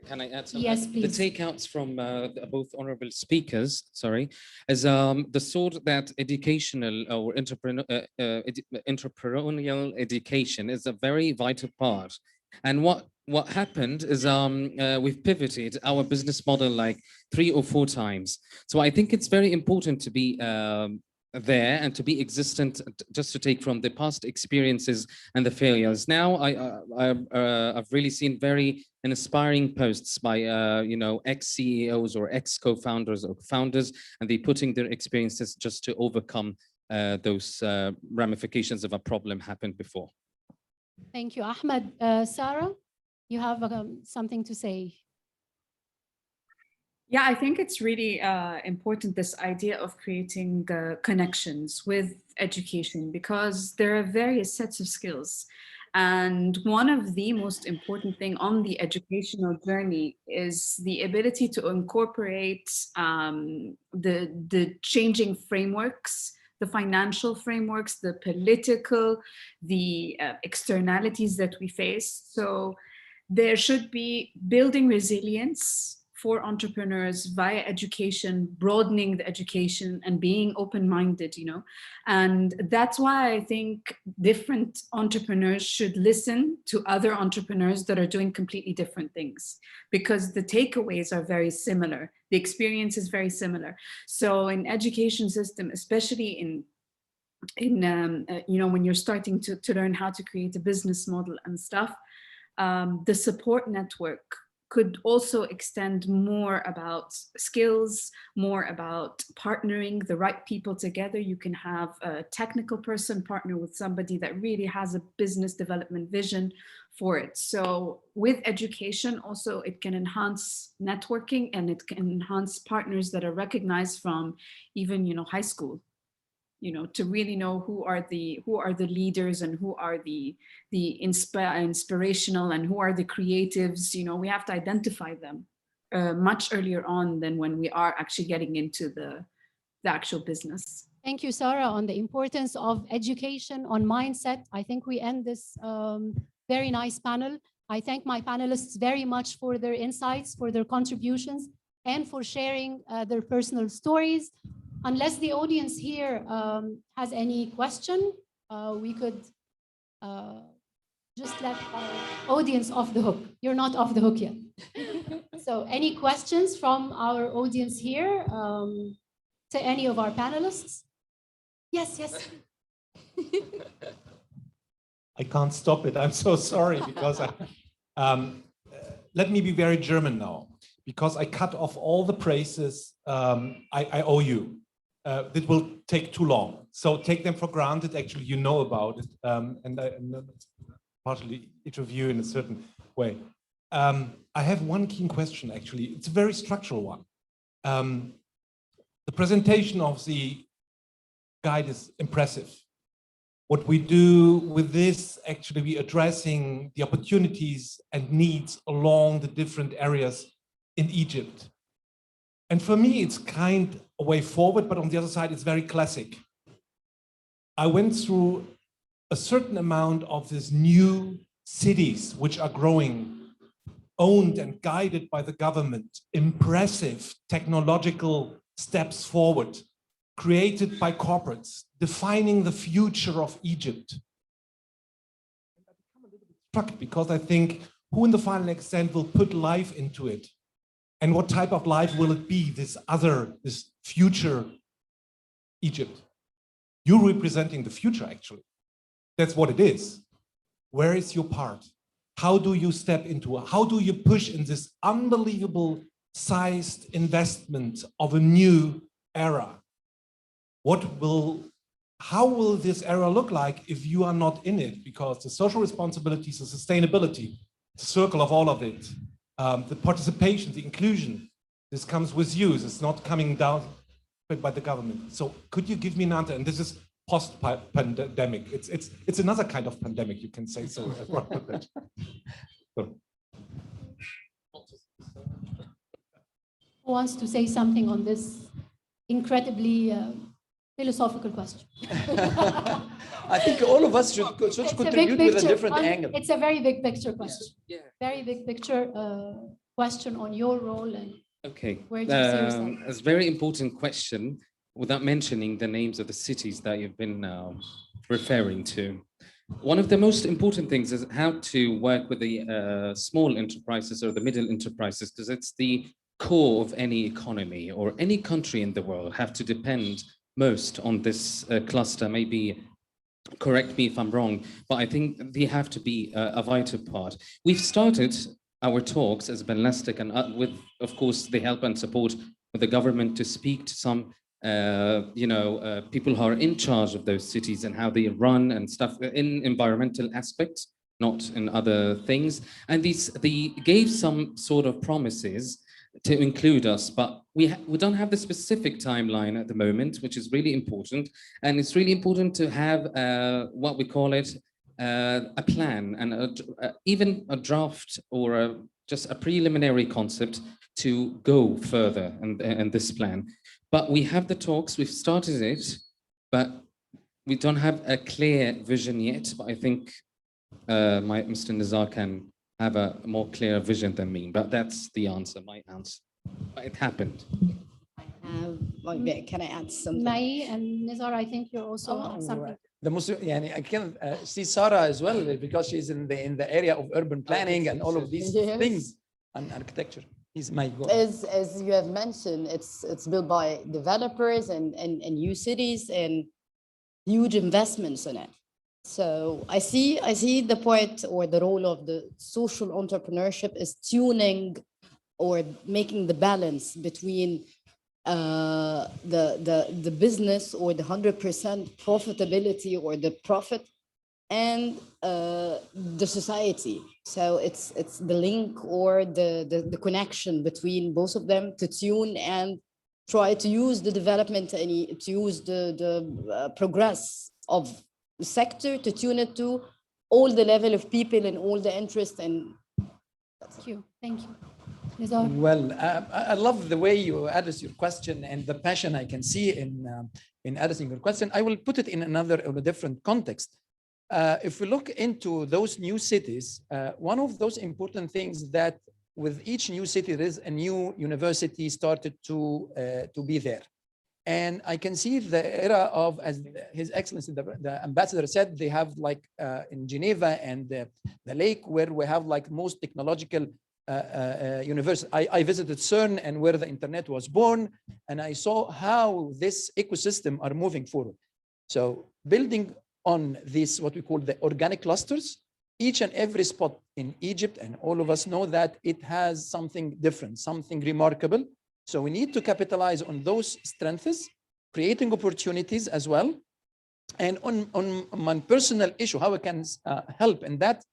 Can I add something? Yes, please. The takeouts from both honorable speakers, sorry, is the sort that educational or entrepreneurial education is a very vital part. And what happened is we've pivoted our business model like 3 or 4 times. So I think it's very important to be there and to be existent, just to take from the past experiences and the failures. Now I've really seen very inspiring posts by ex-CEOs or ex-co-founders or founders, and they putting their experiences just to overcome those ramifications of a problem happened before. Thank you, Ahmed. Sarah, you have something to say. Yeah, I think it's really important, this idea of creating connections with education, because there are various sets of skills. And one of the most important thing on the educational journey is the ability to incorporate the changing frameworks, the financial frameworks, the political, the externalities that we face. So there should be building resilience for entrepreneurs via education, broadening the education and being open-minded, and that's why I think different entrepreneurs should listen to other entrepreneurs that are doing completely different things, because the takeaways are very similar. The experience is very similar. So in education system, especially when you're starting to learn how to create a business model and stuff, the support network could also extend more about skills, more about partnering the right people together. You can have a technical person partner with somebody that really has a business development vision for it. So with education also, it can enhance networking, and it can enhance partners that are recognized from even high school. To really know who are the leaders and who are the inspirational and who are the creatives. We have to identify them much earlier on than when we are actually getting into the actual business. Thank you, Sarah, on the importance of education on mindset. I think we end this very nice panel. I thank my panelists very much for their insights, for their contributions. and for sharing their personal stories. Unless the audience here has any question, we could just let our audience off the hook. You're not off the hook yet. So any questions from our audience here to any of our panelists? Yes, yes. I can't stop it. I'm so sorry because let me be very German now, because I cut off all the praises I owe you. It will take too long. So take them for granted. Actually, you know about it. And I partially interview in a certain way. I have one key question, actually. It's a very structural one. The presentation of the guide is impressive. What we do with this, actually, we're addressing the opportunities and needs along the different areas in Egypt. And for me, it's kind of a way forward, but on the other side, it's very classic. I went through a certain amount of these new cities which are growing, owned and guided by the government, impressive technological steps forward, created by corporates, defining the future of Egypt. I become a little bit struck because I think who in the final extent will put life into it? And what type of life will it be, this future Egypt? You're representing the future, actually. That's what it is. Where is your part? How do you step into it? How do you push in this unbelievable sized investment of a new era? How will this era look like if you are not in it? Because the social responsibilities, the sustainability, the circle of all of it, the participation, the inclusion, this comes with you. It's not coming down by the government. So could you give me an answer? And this is post-pandemic. It's another kind of pandemic, you can say so. Who wants to say something on this incredibly philosophical question? I think all of us should contribute with a different angle. It's a very big picture question. Very big picture question on your role and where do you see yourself? It's a very important question without mentioning the names of the cities that you've been referring to. One of the most important things is how to work with the small enterprises or the middle enterprises, because it's the core of any economy or any country in the world have to depend most on this cluster. Maybe correct me if I'm wrong, but I think they have to be a vital part. We've started our talks as Benlastic and with, of course, the help and support of the government to speak to some people who are in charge of those cities and how they run and stuff in environmental aspects, not in other things. And they gave some sort of promises to include us, but we don't have the specific timeline at the moment, which is really important. And it's really important to have what we call it, a plan and even a draft or just a preliminary concept to go further in this plan. But we have the talks, we've started it, but we don't have a clear vision yet. But I think Mr. Nizar can have a more clear vision than me, but that's the answer, my answer. But it happened. Can I add something? Mai and Nizar, I think you're also something. The most, I can see Sarah as well because she's in the area of urban planning and all of these things and architecture. He's my goal. As you have mentioned, it's built by developers and new cities and huge investments in it. So I see the point or the role of the social entrepreneurship is tuning or making the balance between the business or the 100% profitability or the profit and the society. So it's the link or the connection between both of them to tune and try to use the development and to use the progress of the sector to tune it to all the level of people and all the interest. And thank you. Thank you. Nizar? Well, I love the way you address your question and the passion I can see in addressing your question. I will put it in a different context. If we look into those new cities, one of those important things that with each new city, there is a new university started to be there. And I can see the era of, as His Excellency, the ambassador said, they have like in Geneva and the lake where we have like most technological university. I visited CERN and where the internet was born, and I saw how this ecosystem are moving forward. So building on this, what we call the organic clusters, each and every spot in Egypt, and all of us know that it has something different, something remarkable. So we need to capitalize on those strengths, creating opportunities as well. And on my personal issue, how I can help in that.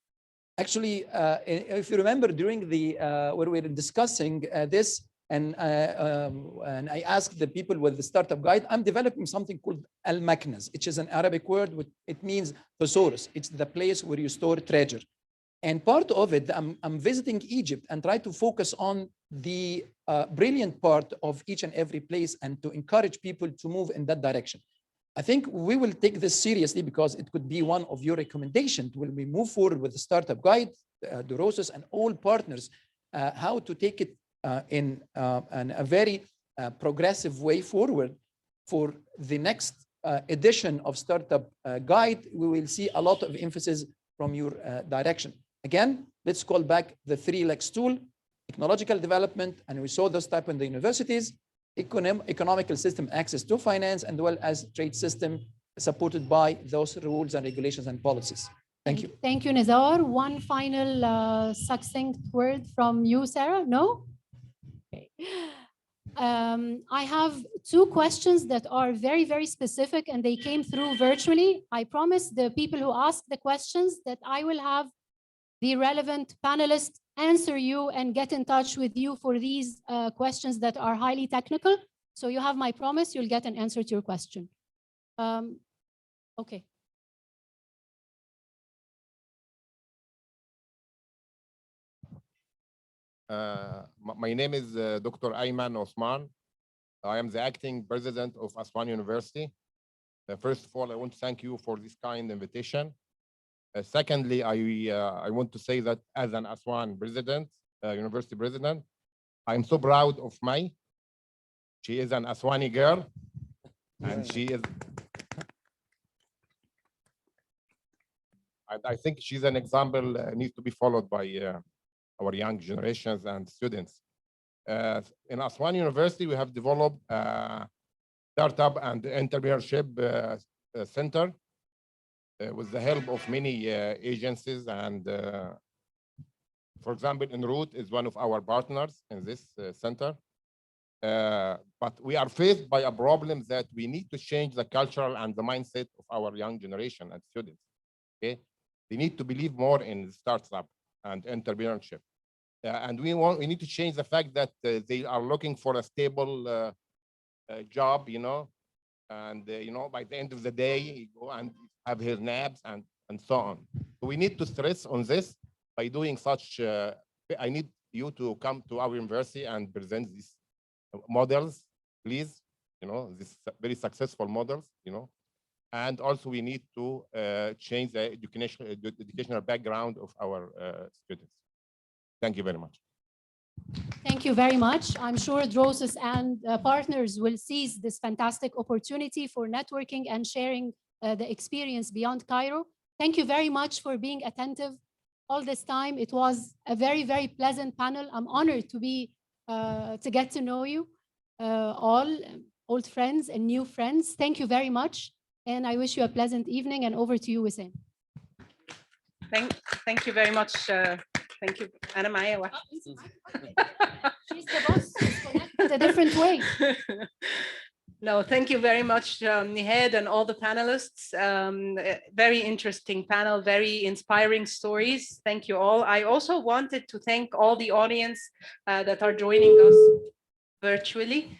Actually, if you remember during the where we were discussing this, and I asked the people with the startup guide, I'm developing something called al-maknaz, which is an Arabic word. It means thesaurus. It's the place where you store treasure. And part of it, I'm visiting Egypt and try to focus on the brilliant part of each and every place and to encourage people to move in that direction. I think we will take this seriously because it could be one of your recommendations when we move forward with the startup guide, Dorosos and all partners, how to take it in a very progressive way forward. For the next edition of startup guide, we will see a lot of emphasis from your direction. Again, let's call back the 3 legs tool: technological development, and we saw this type in the universities, economical system access to finance, and well as trade system supported by those rules and regulations and policies. Thank you. Thank you, Nizar. One final succinct word from you, Sarah? No? Okay. I have 2 questions that are very, very specific, and they came through virtually. I promise the people who ask the questions that I will have the relevant panelists answer you and get in touch with you for these questions that are highly technical. So you have my promise, you'll get an answer to your question. Okay. My name is Dr. Ayman Osman. I am the acting president of Aswan University. First of all, I want to thank you for this kind invitation. Secondly, I want to say that as an Aswan president, university president, I'm so proud of Mai. She is an Aswani girl, and she is. I think she's an example needs to be followed by our young generations and students. In Aswan University, we have developed a startup and entrepreneurship center with the help of many agencies. And for example, Enroute is one of our partners in this center. But we are faced by a problem that we need to change the cultural and the mindset of our young generation and students. Okay, they need to believe more in startup and entrepreneurship. And we need to change the fact that they are looking for a stable job, you know, and you know, by the end of the day, you go and have his naps and so on. So we need to stress on this by doing such. I need you to come to our university and present these models, please. You know, these very successful models. You know, and also we need to change the educational background of our students. Thank you very much. Thank you very much. I'm sure Drosis and partners will seize this fantastic opportunity for networking and sharing the experience beyond Cairo. Thank you very much for being attentive all this time. It was a very, very pleasant panel. I'm honored to be to get to know you all, old friends and new friends. Thank you very much. And I wish you a pleasant evening, and over to you, Wissam. Thank you very much. Thank you, Anna Maya. She's the boss. She's connected a different way. No, thank you very much, Nihed and all the panelists. Very interesting panel, very inspiring stories. Thank you all. I also wanted to thank all the audience that are joining us virtually.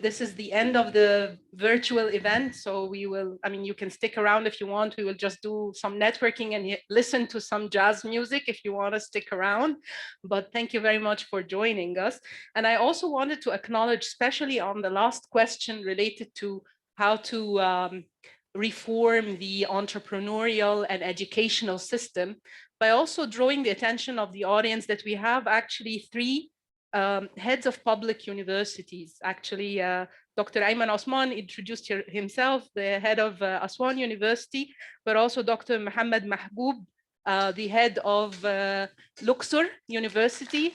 This is the end of the virtual event, so we will, I mean, you can stick around if you want. We will just do some networking and listen to some jazz music if you want to stick around. But thank you very much for joining us. And I also wanted to acknowledge, especially on the last question related to how to reform the entrepreneurial and educational system. by also drawing the attention of the audience that we have actually three heads of public universities. Actually, Dr. Ayman Osman introduced himself, the head of Aswan University, but also Dr. Mohammed Mahboub, the head of Luxor University,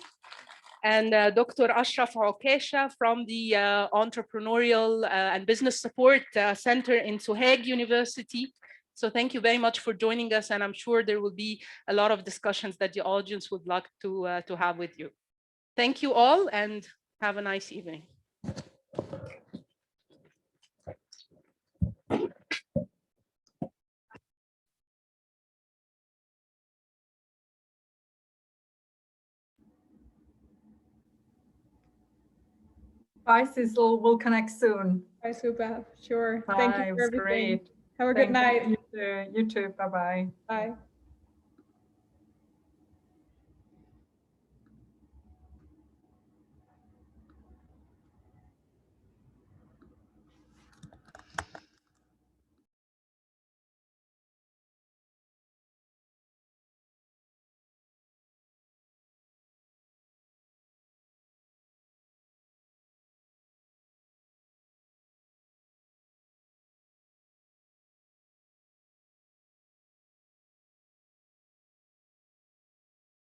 and Dr. Ashraf Okesha from the Entrepreneurial and Business Support Center in Sohaig University. So thank you very much for joining us, and I'm sure there will be a lot of discussions that the audience would like to have with you. Thank you all, and have a nice evening. Bye, Cecil. We'll connect soon. Bye, Supa. Sure. Bye. Thank you It for was everything. great. Have a good Thank night. you. You too. Bye-bye. Bye.